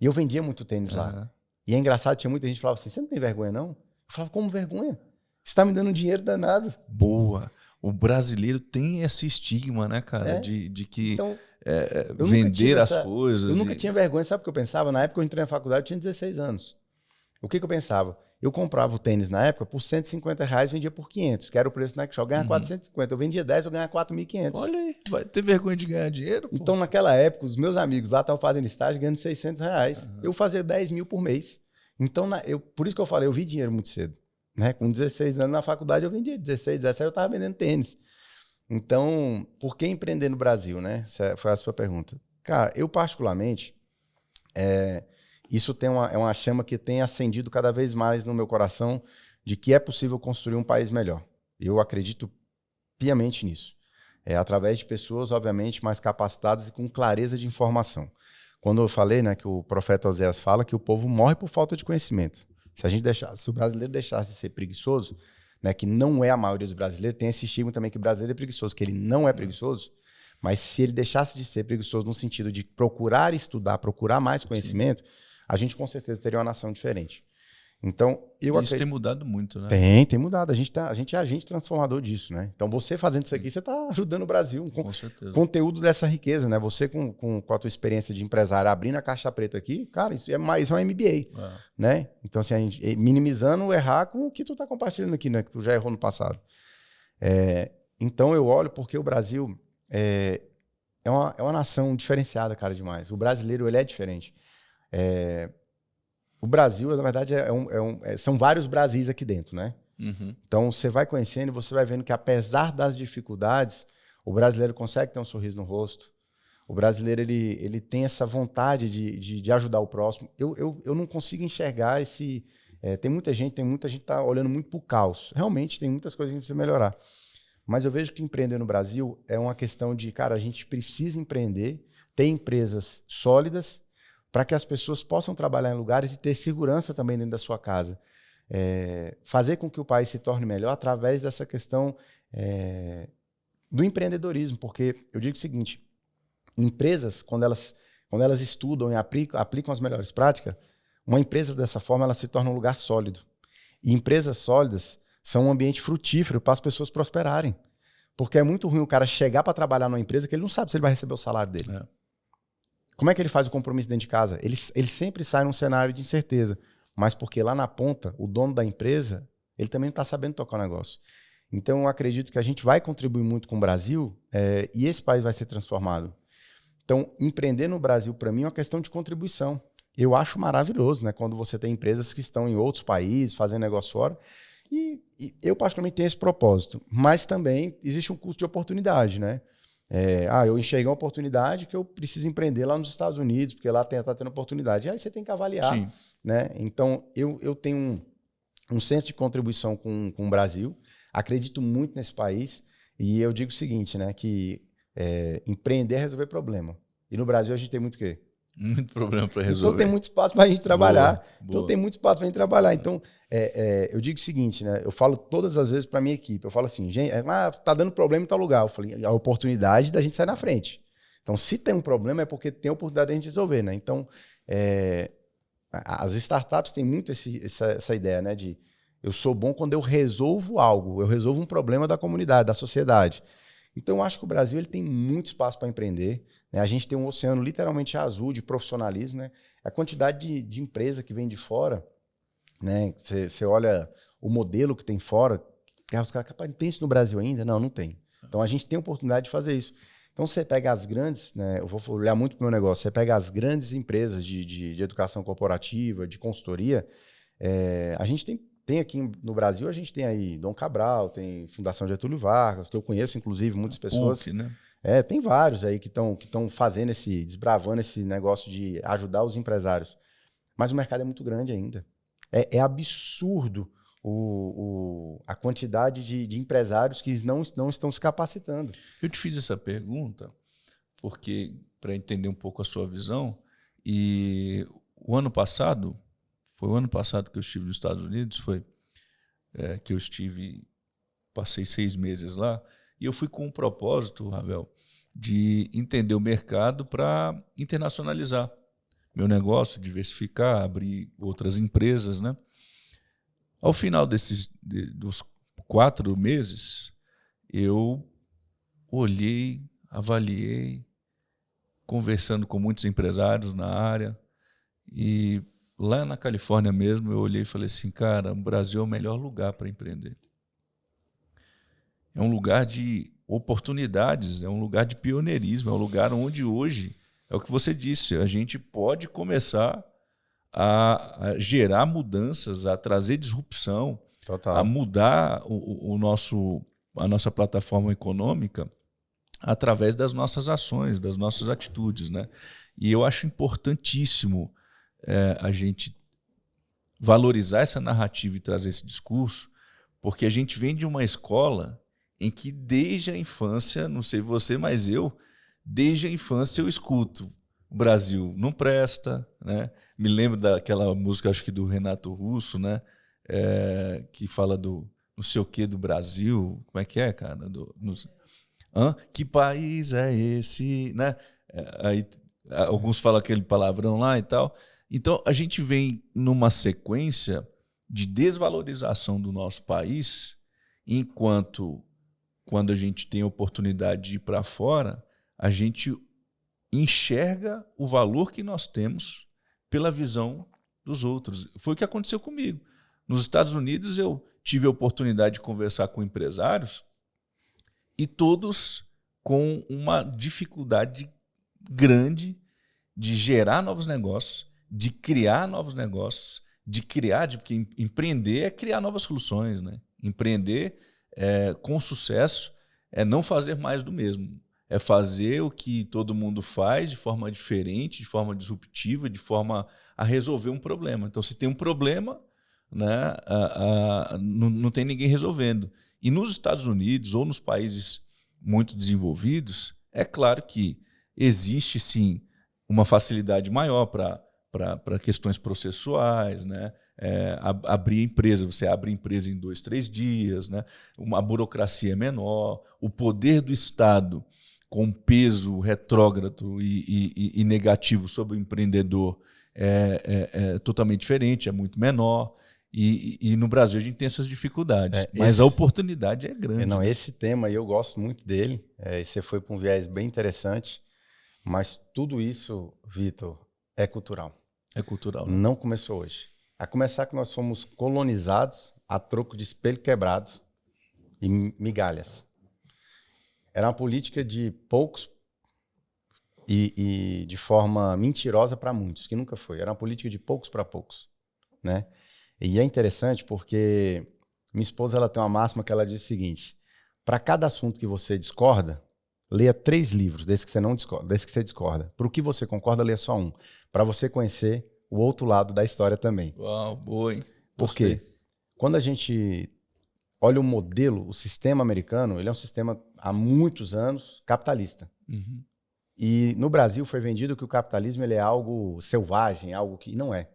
Speaker 1: E eu vendia muito tênis lá. E é engraçado, tinha muita gente que falava assim, você não tem vergonha, não? Eu falava, como vergonha? Você tá me dando um dinheiro danado.
Speaker 2: Boa. O brasileiro tem esse estigma, né, cara? De que
Speaker 1: então,
Speaker 2: vender as coisas.
Speaker 1: Eu nunca tinha vergonha. Sabe o que eu pensava? Na época que eu entrei na faculdade, eu tinha 16 anos. O que eu pensava? Eu comprava o tênis na época por R$150, vendia por 500, que era o preço do Nike Shop. Ganhava 450. Eu vendia 10, eu ganhava 4.500.
Speaker 2: Olha aí, vai ter vergonha de ganhar dinheiro? Pô.
Speaker 1: Então, naquela época, os meus amigos lá estavam fazendo estágio ganhando R$600. Eu fazia 10 mil por mês. Então, por isso que eu falei, eu vi dinheiro muito cedo. Né? Com 16 anos na faculdade, eu vendia 16, 17, eu estava vendendo tênis. Então, por que empreender no Brasil, né? Essa foi a sua pergunta. Cara, eu particularmente, isso é uma chama que tem acendido cada vez mais no meu coração de que é possível construir um país melhor. Eu acredito piamente nisso. Através de pessoas, obviamente, mais capacitadas e com clareza de informação. Quando eu falei, né, que o profeta Oséias fala que o povo morre por falta de conhecimento. Se o brasileiro deixasse de ser preguiçoso, né, que não é a maioria dos brasileiros, tem esse estigma também que o brasileiro é preguiçoso, que ele não é preguiçoso, mas se ele deixasse de ser preguiçoso no sentido de procurar estudar, procurar mais conhecimento, a gente com certeza teria uma nação diferente. Então,
Speaker 2: isso tem mudado muito, né?
Speaker 1: Tem mudado. A gente é agente transformador disso, né? Então, você fazendo isso aqui, você está ajudando o Brasil com certeza. Conteúdo dessa riqueza, né? Você com a tua experiência de empresário abrindo a caixa preta aqui, cara, isso é um MBA, né? Então, assim, a gente minimizando o errar com o que tu está compartilhando aqui, né? Que tu já errou no passado. Então, eu olho porque o Brasil é uma nação diferenciada, cara, demais. O brasileiro, ele é diferente. O Brasil, na verdade, são vários Brasis aqui dentro, né? Então, você vai conhecendo e você vai vendo que, apesar das dificuldades, o brasileiro consegue ter um sorriso no rosto. O brasileiro, ele tem essa vontade de ajudar o próximo. Eu não consigo enxergar esse... tem muita gente que tá olhando muito para o caos. Realmente, tem muitas coisas que a gente precisa melhorar. Mas eu vejo que empreender no Brasil é uma questão de, cara, a gente precisa empreender, ter empresas sólidas, para que as pessoas possam trabalhar em lugares e ter segurança também dentro da sua casa. Fazer com que o país se torne melhor através dessa questão do empreendedorismo. Porque eu digo o seguinte, empresas, quando elas estudam e aplicam as melhores práticas, uma empresa dessa forma ela se torna um lugar sólido. E empresas sólidas são um ambiente frutífero para as pessoas prosperarem. Porque é muito ruim o cara chegar para trabalhar numa empresa que ele não sabe se ele vai receber o salário dele. Como é que ele faz o compromisso dentro de casa? Ele sempre sai num cenário de incerteza, mas porque lá na ponta, o dono da empresa, ele também não está sabendo tocar o negócio. Então, eu acredito que a gente vai contribuir muito com o Brasil e esse país vai ser transformado. Então, empreender no Brasil, para mim, é uma questão de contribuição. Eu acho maravilhoso, né? Quando você tem empresas que estão em outros países, fazendo negócio fora. E eu, particularmente, tenho esse propósito. Mas também existe um custo de oportunidade, né? Eu enxerguei uma oportunidade que eu preciso empreender lá nos Estados Unidos, porque lá está tendo oportunidade. E aí você tem que avaliar. Sim. Né? Então, eu tenho um senso de contribuição com o Brasil, acredito muito nesse país, e eu digo o seguinte, né, que empreender é resolver problema. E no Brasil a gente tem muito o quê?
Speaker 2: Muito problema para resolver.
Speaker 1: Então tem muito espaço para a gente trabalhar.
Speaker 2: Boa.
Speaker 1: Então tem muito espaço para a gente trabalhar. Então, eu digo o seguinte, né? Eu falo todas as vezes para a minha equipe. Eu falo assim, gente, tá dando problema em tal lugar. Eu falei, a oportunidade da gente sair na frente. Então, se tem um problema, é porque tem a oportunidade de a gente resolver, né? Então, as startups têm muito essa ideia, né? De eu sou bom quando eu resolvo algo, eu resolvo um problema da comunidade, da sociedade. Então, eu acho que o Brasil ele tem muito espaço para empreender. Né? A gente tem um oceano literalmente azul de profissionalismo. Né? A quantidade de empresa que vem de fora, né? Você olha o modelo que tem fora, os caras, capaz, tem isso no Brasil ainda? Não, não tem. Então, a gente tem a oportunidade de fazer isso. Então, você pega as grandes, né? Eu vou olhar muito para o meu negócio, você pega as grandes empresas de educação corporativa, de consultoria, a gente tem aqui no Brasil, a gente tem aí Dom Cabral, tem Fundação Getúlio Vargas, que eu conheço, inclusive, muitas pessoas.
Speaker 2: Né?
Speaker 1: Tem vários aí que estão fazendo desbravando esse negócio de ajudar os empresários. Mas o mercado é muito grande ainda. É absurdo a quantidade de empresários que não estão se capacitando.
Speaker 2: Eu te fiz essa pergunta porque para entender um pouco a sua visão, e o ano passado, foi o ano passado que eu estive nos Estados Unidos, que eu passei 6 meses lá, e eu fui com um propósito, Ravel, de entender o mercado para internacionalizar. meu negócio, diversificar, abrir outras empresas, né? Ao final dos 4 meses, eu olhei, avaliei, conversando com muitos empresários na área, e lá na Califórnia mesmo eu olhei e falei assim, cara, o Brasil é o melhor lugar para empreender. É um lugar de oportunidades, é um lugar de pioneirismo, é um lugar onde hoje, é o que você disse, a gente pode começar a gerar mudanças, a trazer disrupção, a
Speaker 1: Total.
Speaker 2: mudar a nossa plataforma econômica através das nossas ações, das nossas atitudes, né? E eu acho importantíssimo a gente valorizar essa narrativa e trazer esse discurso, porque a gente vem de uma escola em que desde a infância, não sei você, mas desde a infância eu escuto o Brasil não presta, né? Me lembro daquela música, acho que do Renato Russo, né? Que fala do não sei o que do Brasil, como é que é, cara? Que país é esse, né? Aí alguns falam aquele palavrão lá e tal. Então a gente vem numa sequência de desvalorização do nosso país, enquanto quando a gente tem a oportunidade de ir para fora, a gente enxerga o valor que nós temos pela visão dos outros. Foi o que aconteceu comigo. Nos Estados Unidos, eu tive a oportunidade de conversar com empresários e todos com uma dificuldade grande de gerar novos negócios, de criar novos negócios, porque empreender é criar novas soluções, né? Empreender com sucesso é não fazer mais do mesmo. É fazer o que todo mundo faz de forma diferente, de forma disruptiva, de forma a resolver um problema. Então, se tem um problema, né, não tem ninguém resolvendo. E nos Estados Unidos ou nos países muito desenvolvidos, é claro que existe, sim, uma facilidade maior para questões processuais, né? Abrir empresa, você abre empresa em 2, 3 dias, né? Uma burocracia menor, o poder do Estado com peso retrógrado e negativo sobre o empreendedor é totalmente diferente, é muito menor. E no Brasil a gente tem essas dificuldades, mas a oportunidade é grande.
Speaker 1: Não,
Speaker 2: né?
Speaker 1: esse tema aí eu gosto muito dele, e você foi para um viés bem interessante, mas tudo isso, Vitor, é cultural.
Speaker 2: É cultural, né?
Speaker 1: Não começou hoje. A começar que nós fomos colonizados a troco de espelho quebrado e migalhas. Era uma política de poucos e de forma mentirosa para muitos, que nunca foi. Era uma política de poucos para poucos, né? E é interessante porque minha esposa ela tem uma máxima que ela diz o seguinte: para cada assunto que você discorda, leia 3 livros, desde que você não discorda, desde que você discorda. Para o que você concorda, leia só um, para você conhecer o outro lado da história também.
Speaker 2: Uau, boa, hein?
Speaker 1: Por quê? Quando a gente olha o modelo, o sistema americano, ele é um sistema há muitos anos capitalista.
Speaker 2: Uhum.
Speaker 1: E no Brasil foi vendido que o capitalismo ele é algo selvagem, algo que não é.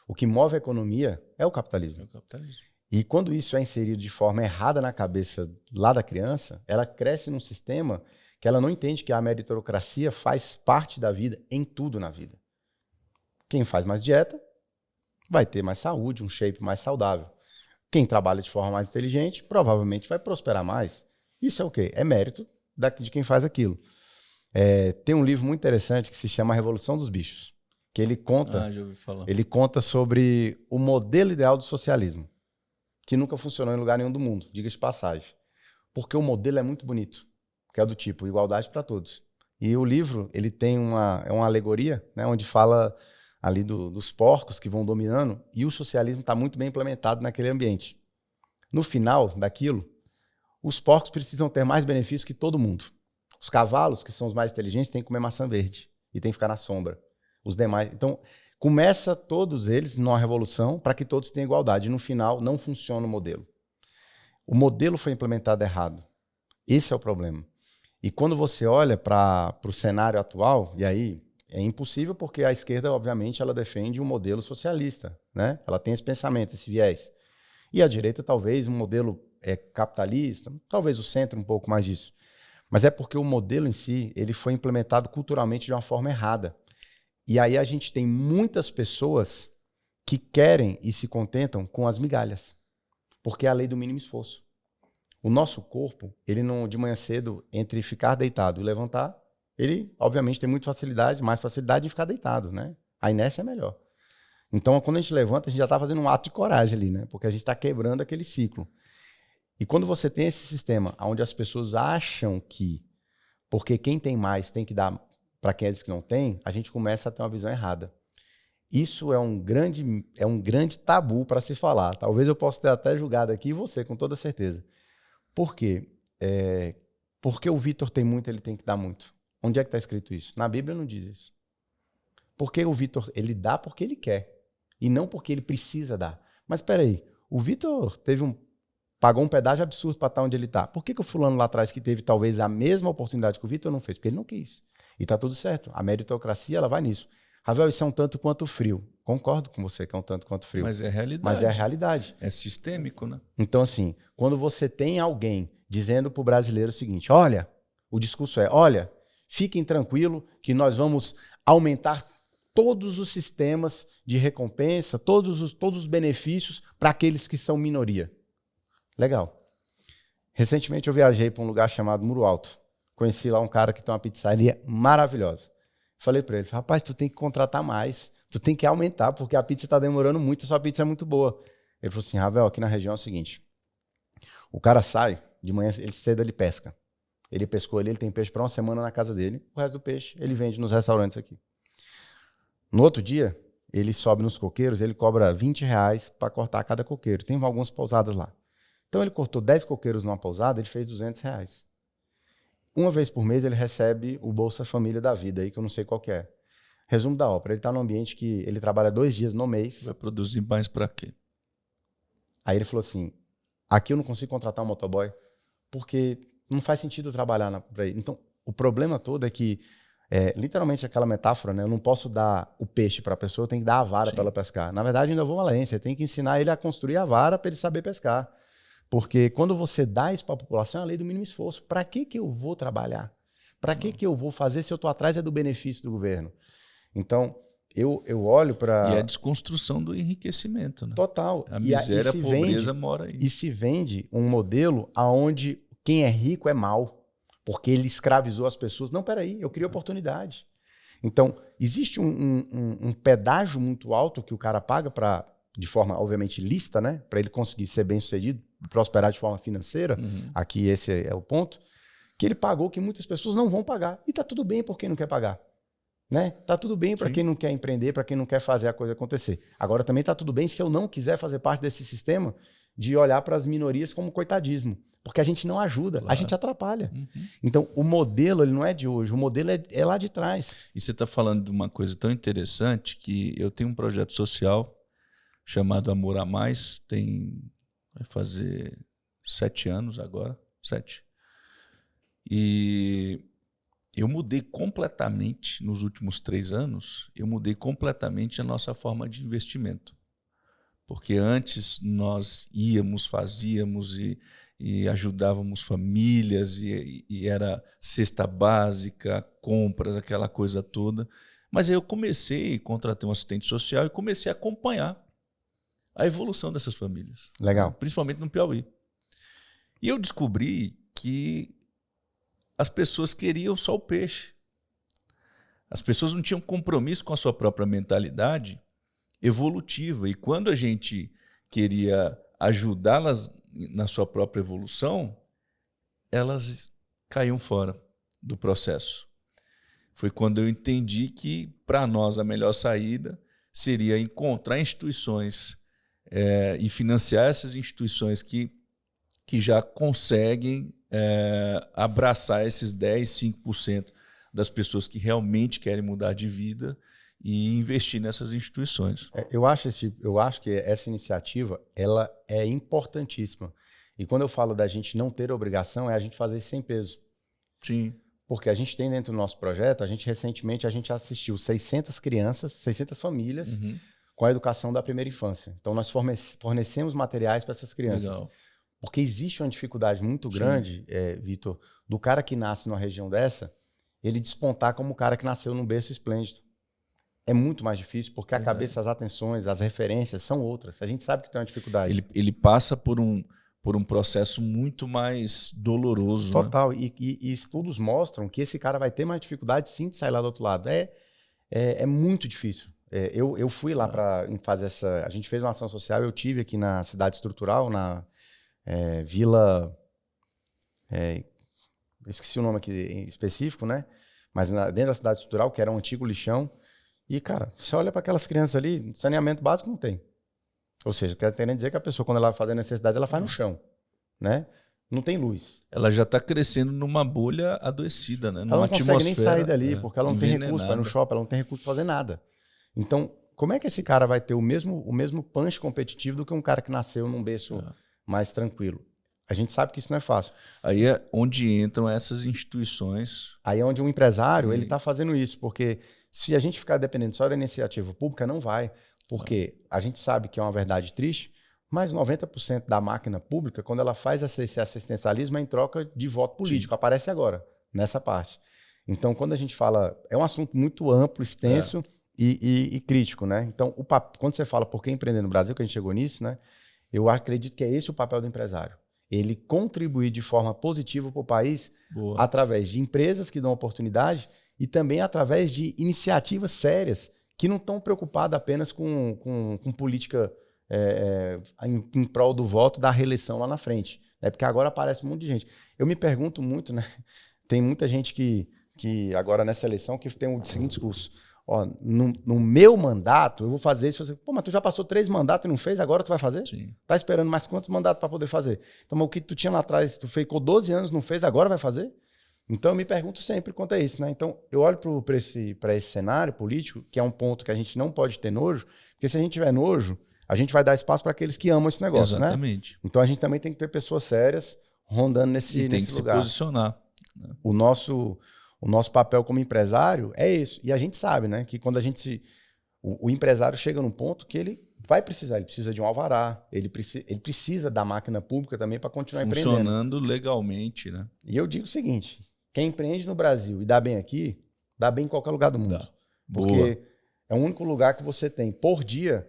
Speaker 1: O que move a economia é o capitalismo.
Speaker 2: É o capitalismo.
Speaker 1: E quando isso é inserido de forma errada na cabeça lá da criança, ela cresce num sistema que ela não entende que a meritocracia faz parte da vida, em tudo na vida. Quem faz mais dieta vai ter mais saúde, um shape mais saudável. Quem trabalha de forma mais inteligente provavelmente vai prosperar mais. Isso é o quê? É mérito de quem faz aquilo. Tem um livro muito interessante que se chama A Revolução dos Bichos, que ele conta,
Speaker 2: já ouvi falar.
Speaker 1: ele conta sobre o modelo ideal do socialismo, que nunca funcionou em lugar nenhum do mundo, diga-se de passagem. Porque o modelo é muito bonito, que é do tipo igualdade para todos. E o livro ele tem uma alegoria, né, onde fala ali dos porcos que vão dominando, e o socialismo está muito bem implementado naquele ambiente. No final daquilo, os porcos precisam ter mais benefícios que todo mundo. Os cavalos, que são os mais inteligentes, têm que comer maçã verde e têm que ficar na sombra. Os demais... Então, começa todos eles numa revolução para que todos tenham igualdade. E no final, não funciona o modelo. O modelo foi implementado errado. Esse é o problema. E quando você olha para o cenário atual, e aí é impossível porque a esquerda, obviamente, ela defende um modelo socialista, né? Ela tem esse pensamento, esse viés. E a direita, talvez, um modelo capitalista, talvez o centro um pouco mais disso. Mas é porque o modelo em si ele foi implementado culturalmente de uma forma errada. E aí a gente tem muitas pessoas que querem e se contentam com as migalhas, porque é a lei do mínimo esforço. O nosso corpo, ele não, de manhã cedo, entre ficar deitado e levantar, ele, obviamente, tem muita facilidade, mais facilidade de ficar deitado, né? A inércia é melhor. Então, quando a gente levanta, a gente já está fazendo um ato de coragem ali, né? Porque a gente está quebrando aquele ciclo. E quando você tem esse sistema onde as pessoas acham que, porque quem tem mais tem que dar para aqueles que não têm, a gente começa a ter uma visão errada. Isso é um grande tabu para se falar. Talvez eu possa ter até julgado aqui você, com toda certeza. Por quê? Porque o Vitor tem muito, ele tem que dar muito. Onde é que está escrito isso? Na Bíblia não diz isso. Porque o Vitor, ele dá porque ele quer. E não porque ele precisa dar. Mas espera aí, o Vitor pagou um pedágio absurdo para estar onde ele está. Por que o fulano lá atrás, que teve talvez a mesma oportunidade que o Vitor, não fez? Porque ele não quis. E está tudo certo. A meritocracia, ela vai nisso. Ravel, isso é um tanto quanto frio. Concordo com você que é um tanto quanto frio.
Speaker 2: Mas é realidade.
Speaker 1: Mas é a realidade.
Speaker 2: É sistêmico, né?
Speaker 1: Então, assim, quando você tem alguém dizendo para o brasileiro o seguinte, olha, o discurso é, olha, fiquem tranquilos que nós vamos aumentar todos os sistemas de recompensa, todos os benefícios para aqueles que são minoria. Legal. Recentemente eu viajei para um lugar chamado Muro Alto. Conheci lá um cara que tem uma pizzaria maravilhosa. Falei para ele, rapaz, tu tem que contratar mais, tu tem que aumentar, porque a pizza está demorando muito, a sua pizza é muito boa. Ele falou assim, Ravel, aqui na região é o seguinte, o cara sai, de manhã cedo ele pesca. Ele pescou ali, ele tem peixe para uma semana na casa dele, o resto do peixe ele vende nos restaurantes aqui. No outro dia, ele sobe nos coqueiros, ele cobra R$20 para cortar cada coqueiro. Tem algumas pousadas lá. Então ele cortou 10 coqueiros numa pousada, ele fez R$200. Uma vez por mês ele recebe o Bolsa Família da Vida, aí que eu não sei qual que é. Resumo da ópera, ele está num ambiente que ele trabalha 2 dias no mês.
Speaker 2: Vai produzir mais para quê?
Speaker 1: Aí ele falou assim, aqui eu não consigo contratar um motoboy, porque não faz sentido eu trabalhar para ele. Então, o problema todo é que, literalmente aquela metáfora, né? Eu não posso dar o peixe para a pessoa, eu tenho que dar a vara para ela pescar. Na verdade, ainda vou além, você tem que ensinar ele a construir a vara para ele saber pescar. Porque quando você dá isso para a população, é a lei do mínimo esforço. Para que eu vou trabalhar? Para que eu vou fazer se eu estou atrás do benefício do governo? Então, eu olho para...
Speaker 2: E a desconstrução do enriquecimento, né?
Speaker 1: Total.
Speaker 2: A miséria, a pobreza mora aí.
Speaker 1: E se vende um modelo onde quem é rico é mal, porque ele escravizou as pessoas. Não, peraí, eu criei oportunidade. Então, existe um pedágio muito alto que o cara paga de forma, obviamente, lícita, né? Para ele conseguir ser bem-sucedido, prosperar de forma financeira.
Speaker 2: Uhum.
Speaker 1: Aqui esse é o ponto. Que ele pagou que muitas pessoas não vão pagar. E tá tudo bem por quem não quer pagar. Né? Tá tudo bem para quem não quer empreender, para quem não quer fazer a coisa acontecer. Agora também tá tudo bem se eu não quiser fazer parte desse sistema de olhar para as minorias como coitadismo. Porque a gente não ajuda, claro. A gente atrapalha. Uhum. Então, o modelo ele não é de hoje, o modelo é lá de trás.
Speaker 2: E você está falando de uma coisa tão interessante que eu tenho um projeto social chamado Amor a Mais, vai fazer 7 anos agora, 7. E eu mudei completamente, nos últimos 3 anos, eu mudei completamente a nossa forma de investimento. Porque antes nós íamos, fazíamos e ajudávamos famílias, e era cesta básica, compras, aquela coisa toda. Mas aí eu contratei um assistente social e comecei a acompanhar a evolução dessas famílias.
Speaker 1: Legal.
Speaker 2: Principalmente no Piauí. E eu descobri que as pessoas queriam só o peixe. As pessoas não tinham compromisso com a sua própria mentalidade evolutiva. E quando a gente queria ajudá-las na sua própria evolução, elas caíam fora do processo. Foi quando eu entendi que, para nós, a melhor saída seria encontrar instituições e financiar essas instituições que já conseguem abraçar esses 10, 5% das pessoas que realmente querem mudar de vida e investir nessas instituições.
Speaker 1: Eu acho que essa iniciativa ela é importantíssima. E quando eu falo da gente não ter obrigação, é a gente fazer isso sem peso.
Speaker 2: Sim.
Speaker 1: Porque a gente tem dentro do nosso projeto, recentemente a gente assistiu 600 crianças, 600 famílias com a educação da primeira infância. Então nós fornecemos materiais para essas crianças.
Speaker 2: Legal.
Speaker 1: Porque existe uma dificuldade muito grande, Vitor, do cara que nasce numa região dessa, ele despontar como o cara que nasceu num berço esplêndido. é muito mais difícil, porque a cabeça, as atenções, as referências são outras. A gente sabe que tem uma dificuldade.
Speaker 2: Ele passa por um processo muito mais doloroso.
Speaker 1: Total.
Speaker 2: Né?
Speaker 1: E estudos mostram que esse cara vai ter mais dificuldade, sim, de sair lá do outro lado. É muito difícil. Eu fui lá para fazer essa... A gente fez uma ação social, eu tive aqui na Cidade Estrutural, na Vila... esqueci o nome aqui específico, né? Mas dentro da Cidade Estrutural, que era um antigo lixão. E, cara, você olha para aquelas crianças ali, saneamento básico não tem. Ou seja, querendo dizer que a pessoa, quando ela vai fazer necessidade, ela faz no chão, né? Não tem luz.
Speaker 2: Ela já está crescendo numa bolha adoecida, né? Numa
Speaker 1: ela não consegue nem sair dali,
Speaker 2: atmosfera,
Speaker 1: porque ela não tem recurso para ir no shopping, ela não tem recurso para fazer nada. Então, como é que esse cara vai ter o mesmo punch competitivo do que um cara que nasceu num berço mais tranquilo? A gente sabe que isso não é fácil.
Speaker 2: Aí é onde entram essas instituições.
Speaker 1: Aí é onde um empresário ele está fazendo isso, porque se a gente ficar dependendo só da iniciativa pública, não vai. Porque a gente sabe que é uma verdade triste, mas 90% da máquina pública, quando ela faz esse assistencialismo, é em troca de voto político. Sim. Aparece agora, nessa parte. Então, quando a gente fala... É um assunto muito amplo, extenso e crítico, né? Então, quando você fala por que empreender no Brasil, que a gente chegou nisso, né? Eu acredito que é esse o papel do empresário. Ele contribuir de forma positiva para o país através de empresas que dão oportunidade e também através de iniciativas sérias que não estão preocupadas apenas com política em prol do voto da reeleição lá na frente. Porque agora aparece um monte de gente. Eu me pergunto muito, né? Tem muita gente que agora nessa eleição que tem o seguinte discurso. Ó, no meu mandato, eu vou fazer isso. Pô, mas tu já passou 3 mandatos e não fez, agora tu vai fazer?
Speaker 2: Sim.
Speaker 1: Tá esperando mais quantos mandatos para poder fazer? Então, o que tu tinha lá atrás, tu ficou 12 anos, não fez, agora vai fazer? Então, eu me pergunto sempre quanto a isso, né? Então, eu olho para esse cenário político, que é um ponto que a gente não pode ter nojo, porque se a gente tiver nojo, a gente vai dar espaço para aqueles que amam esse negócio,
Speaker 2: Exatamente.
Speaker 1: Né? Então, a gente também tem que ter pessoas sérias rondando nesse lugar.
Speaker 2: E tem que se posicionar. Né?
Speaker 1: O nosso papel como empresário é isso. E a gente sabe, né, que quando a gente o empresário chega num ponto que ele precisa de um alvará, ele precisa da máquina pública também para continuar
Speaker 2: funcionando legalmente, né?
Speaker 1: E eu digo o seguinte, quem empreende no Brasil e dá bem aqui, dá bem em qualquer lugar do mundo. Porque é o único lugar que você tem, por dia,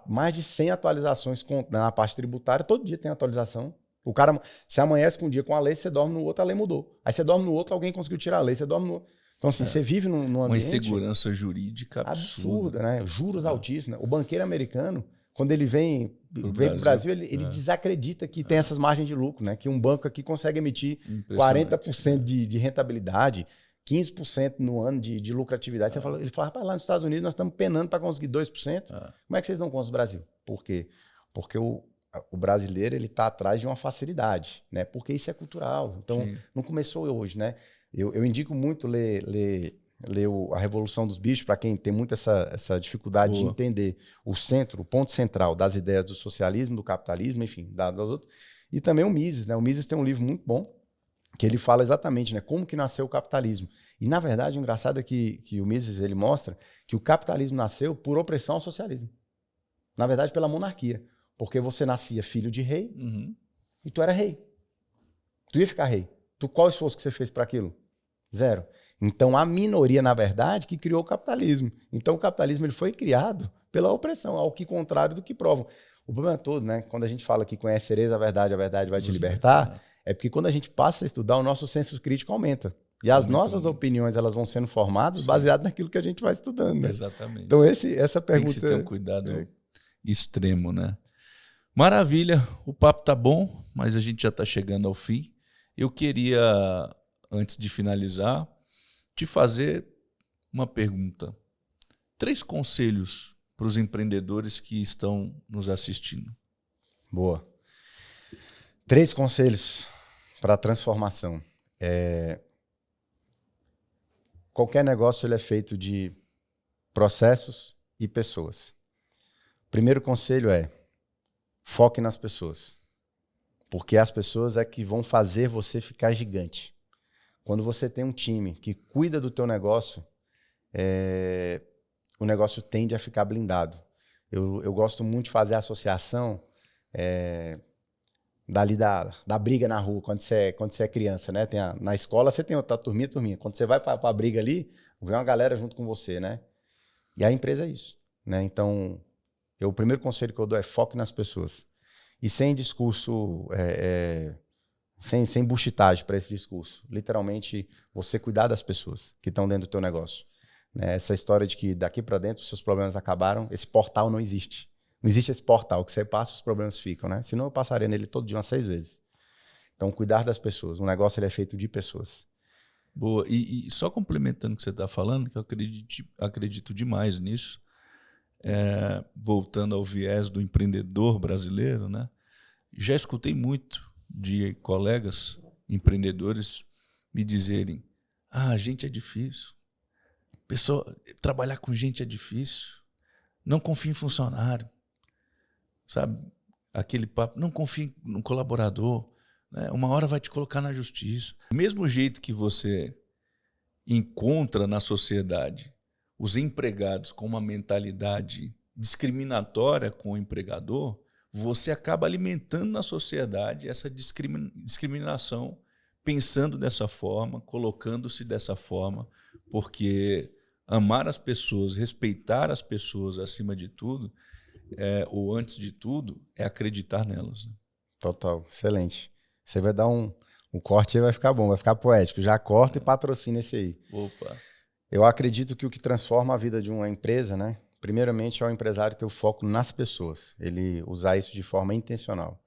Speaker 1: mais de 100 atualizações na parte tributária, todo dia tem atualização. O cara, você amanhece com um dia com a lei, você dorme no outro, a lei mudou. Aí você dorme no outro, alguém conseguiu tirar a lei, você dorme no outro. Então, assim, você vive num ambiente...
Speaker 2: Uma insegurança jurídica
Speaker 1: absurda, né? Juros altíssimos. Né? O banqueiro americano, quando ele vem pro Brasil, ele desacredita que tem essas margens de lucro, né? Que um banco aqui consegue emitir 40% de rentabilidade, 15% no ano de lucratividade. Ele fala, rapaz, lá nos Estados Unidos nós estamos penando para conseguir 2%. Como é que vocês dão conta do Brasil? Por quê? Porque o brasileiro ele está atrás de uma facilidade, né? Porque isso é cultural. Então, não começou hoje, né? Eu indico muito ler A Revolução dos Bichos, para quem tem muito essa dificuldade de entender o ponto central das ideias do socialismo, do capitalismo, enfim, das outras. E também o Mises, né? O Mises tem um livro muito bom, que ele fala exatamente, né, como que nasceu o capitalismo. E, na verdade, o engraçado é que o Mises ele mostra que o capitalismo nasceu por opressão ao socialismo. Na verdade, pela monarquia. Porque você nascia filho de rei e tu era rei. Tu ia ficar rei. Qual esforço que você fez para aquilo? 0. Então, a minoria, na verdade, que criou o capitalismo. Então, o capitalismo ele foi criado pela opressão, ao que contrário do que provam. O problema todo, né? Quando a gente fala que conhecereis a verdade vai te libertar, é porque quando a gente passa a estudar, o nosso senso crítico aumenta. E as nossas opiniões elas vão sendo formadas baseadas naquilo que a gente vai estudando. Né?
Speaker 2: Exatamente.
Speaker 1: Então, essa pergunta...
Speaker 2: Tem que se ter um cuidado extremo, né? Maravilha, o papo tá bom, mas a gente já está chegando ao fim. Eu queria, antes de finalizar, te fazer uma pergunta. 3 conselhos para os empreendedores que estão nos assistindo.
Speaker 1: Boa. 3 conselhos para a transformação. Qualquer negócio ele é feito de processos e pessoas. O primeiro conselho é: foque nas pessoas. Porque as pessoas é que vão fazer você ficar gigante. Quando você tem um time que cuida do teu negócio, o negócio tende a ficar blindado. Eu gosto muito de fazer a associação da briga na rua, quando você é criança, né? Na escola você tem outra turminha. Quando você vai para a briga ali, vem uma galera junto com você, né? E a empresa é isso, né? Então, o primeiro conselho que eu dou é foque nas pessoas. E sem discurso, sem buchitagem para esse discurso. Literalmente, você cuidar das pessoas que estão dentro do teu negócio. Né? Essa história de que daqui para dentro os seus problemas acabaram, esse portal não existe. Não existe esse portal que você passa, os problemas ficam, né? Senão eu passaria nele todo dia umas 6 vezes. Então, cuidar das pessoas. O negócio ele é feito de pessoas.
Speaker 2: Boa. E só complementando o que você está falando, que eu acredito demais nisso, voltando ao viés do empreendedor brasileiro, né? Já escutei muito de colegas empreendedores me dizerem: a gente é difícil. Trabalhar com gente é difícil. Não confie em funcionário. Sabe? Aquele papo, não confie no colaborador. Né? Uma hora vai te colocar na justiça. Do mesmo jeito que você encontra na sociedade os empregados com uma mentalidade discriminatória com o empregador, você acaba alimentando na sociedade essa discriminação, pensando dessa forma, colocando-se dessa forma, porque amar as pessoas, respeitar as pessoas acima de tudo, ou antes de tudo, é acreditar nelas.
Speaker 1: Total, excelente. Você vai dar um corte aí, vai ficar bom, vai ficar poético. Já corta e patrocina esse aí.
Speaker 2: Opa!
Speaker 1: Eu acredito que o que transforma a vida de uma empresa, né? Primeiramente, é o empresário ter o foco nas pessoas. Ele usar isso de forma intencional.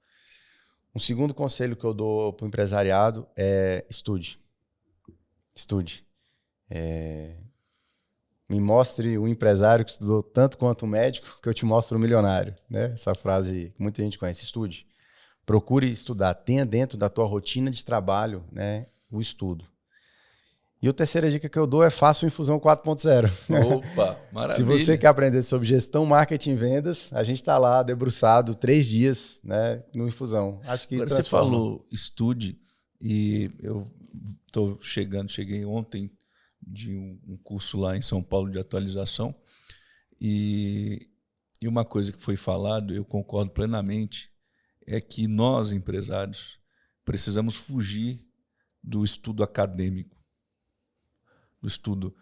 Speaker 1: Um segundo conselho que eu dou para o empresariado é estude. Estude. Me mostre um empresário que estudou tanto quanto um médico, que eu te mostro um milionário. Né? Essa frase que muita gente conhece. Estude. Procure estudar. Tenha dentro da tua rotina de trabalho, né, o estudo. E a terceira dica que eu dou é faça o Infusão 4.0.
Speaker 2: Opa, maravilha.
Speaker 1: Se você quer aprender sobre gestão, marketing e vendas, a gente está lá debruçado 3 dias, né, no Infusão. Acho que
Speaker 2: agora
Speaker 1: transforma.
Speaker 2: Você falou estude e eu cheguei ontem de um curso lá em São Paulo de atualização e uma coisa que foi falado, eu concordo plenamente, é que nós, empresários, precisamos fugir do estudo acadêmico, do estudo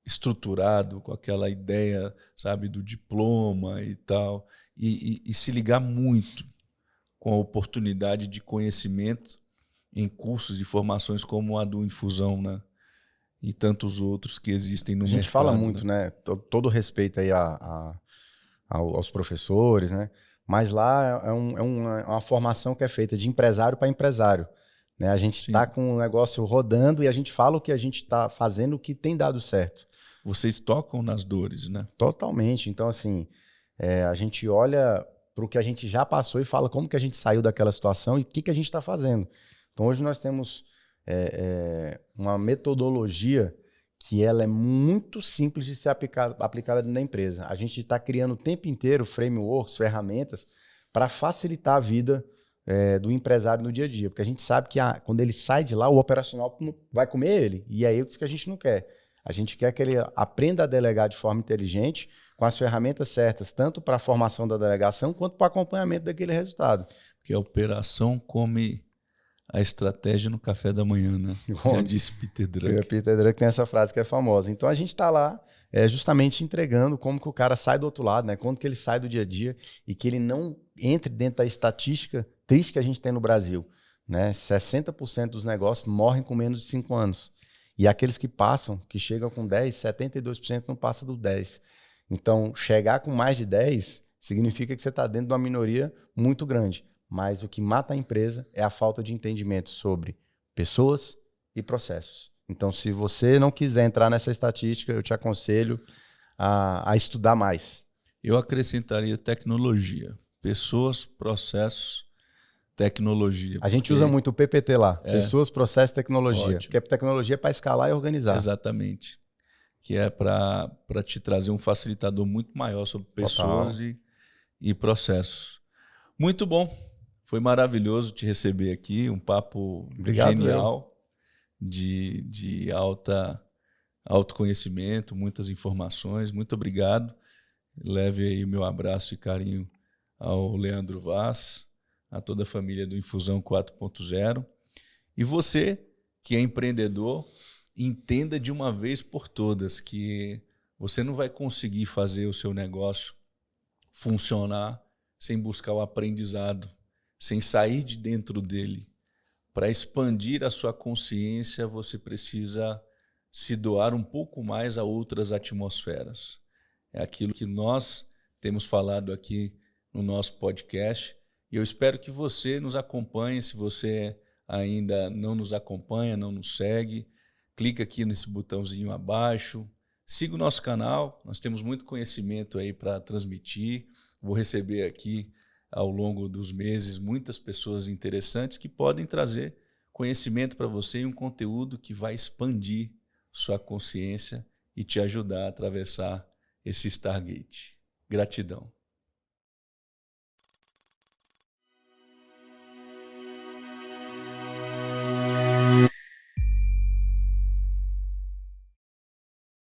Speaker 2: estruturado, com aquela ideia, sabe, do diploma e tal, e se ligar muito com a oportunidade de conhecimento em cursos de formações como a do Infusão, né? E tantos outros que existem no mercado.
Speaker 1: A gente fala muito, né? Todo respeito aí aos professores, né? Mas lá é uma formação que é feita de empresário para empresário. Né? A gente está com o negócio rodando e a gente fala o que a gente está fazendo, o que tem dado certo.
Speaker 2: Vocês tocam nas dores, né?
Speaker 1: Totalmente. Então, assim, a gente olha para o que a gente já passou e fala como que a gente saiu daquela situação e o que a gente está fazendo. Então, hoje nós temos uma metodologia que ela é muito simples de ser aplicada na empresa. A gente está criando o tempo inteiro frameworks, ferramentas para facilitar a vida do empresário no dia a dia. Porque a gente sabe que quando ele sai de lá, o operacional vai comer ele. E é isso que a gente não quer. A gente quer que ele aprenda a delegar de forma inteligente, com as ferramentas certas, tanto para a formação da delegação, quanto para o acompanhamento daquele resultado.
Speaker 2: Porque a operação come a estratégia no café da manhã, né? Já disse Peter Drucker.
Speaker 1: Peter Drucker tem essa frase que é famosa. Então a gente está lá justamente entregando como que o cara sai do outro lado, né? Quando que ele sai do dia a dia e que ele não entre dentro da estatística triste que a gente tem no Brasil. Né? 60% dos negócios morrem com menos de 5 anos. E aqueles que passam, que chegam com 10, 72% não passa do 10. Então, chegar com mais de 10 significa que você está dentro de uma minoria muito grande. Mas o que mata a empresa é a falta de entendimento sobre pessoas e processos. Então, se você não quiser entrar nessa estatística, eu te aconselho a estudar mais.
Speaker 2: Eu acrescentaria tecnologia. Pessoas, processos, tecnologia.
Speaker 1: A gente usa muito o PPT lá. Pessoas, processos, tecnologia.
Speaker 2: Ótimo.
Speaker 1: Porque a tecnologia é para escalar e organizar.
Speaker 2: Exatamente. Que é para te trazer um facilitador muito maior sobre pessoas e processos. Muito bom. Foi maravilhoso te receber aqui, um papo genial de autoconhecimento, muitas informações. Muito obrigado. Leve aí o meu abraço e carinho ao Leandro Vaz, a toda a família do Infusão 4.0. E você, que é empreendedor, entenda de uma vez por todas que Você não vai conseguir fazer o seu negócio funcionar sem buscar o aprendizado, sem sair de dentro dele. Para expandir a sua consciência, você precisa se doar um pouco mais a outras atmosferas. É aquilo que nós temos falado aqui no nosso podcast. E eu espero que você nos acompanhe. Se você ainda não nos acompanha, não nos segue, clica aqui nesse botãozinho abaixo. Siga o nosso canal. Nós temos muito conhecimento aí para transmitir. Vou receber aqui, ao longo dos meses, muitas pessoas interessantes que podem trazer conhecimento para você e um conteúdo que vai expandir sua consciência e te ajudar a atravessar esse Stargate. Gratidão.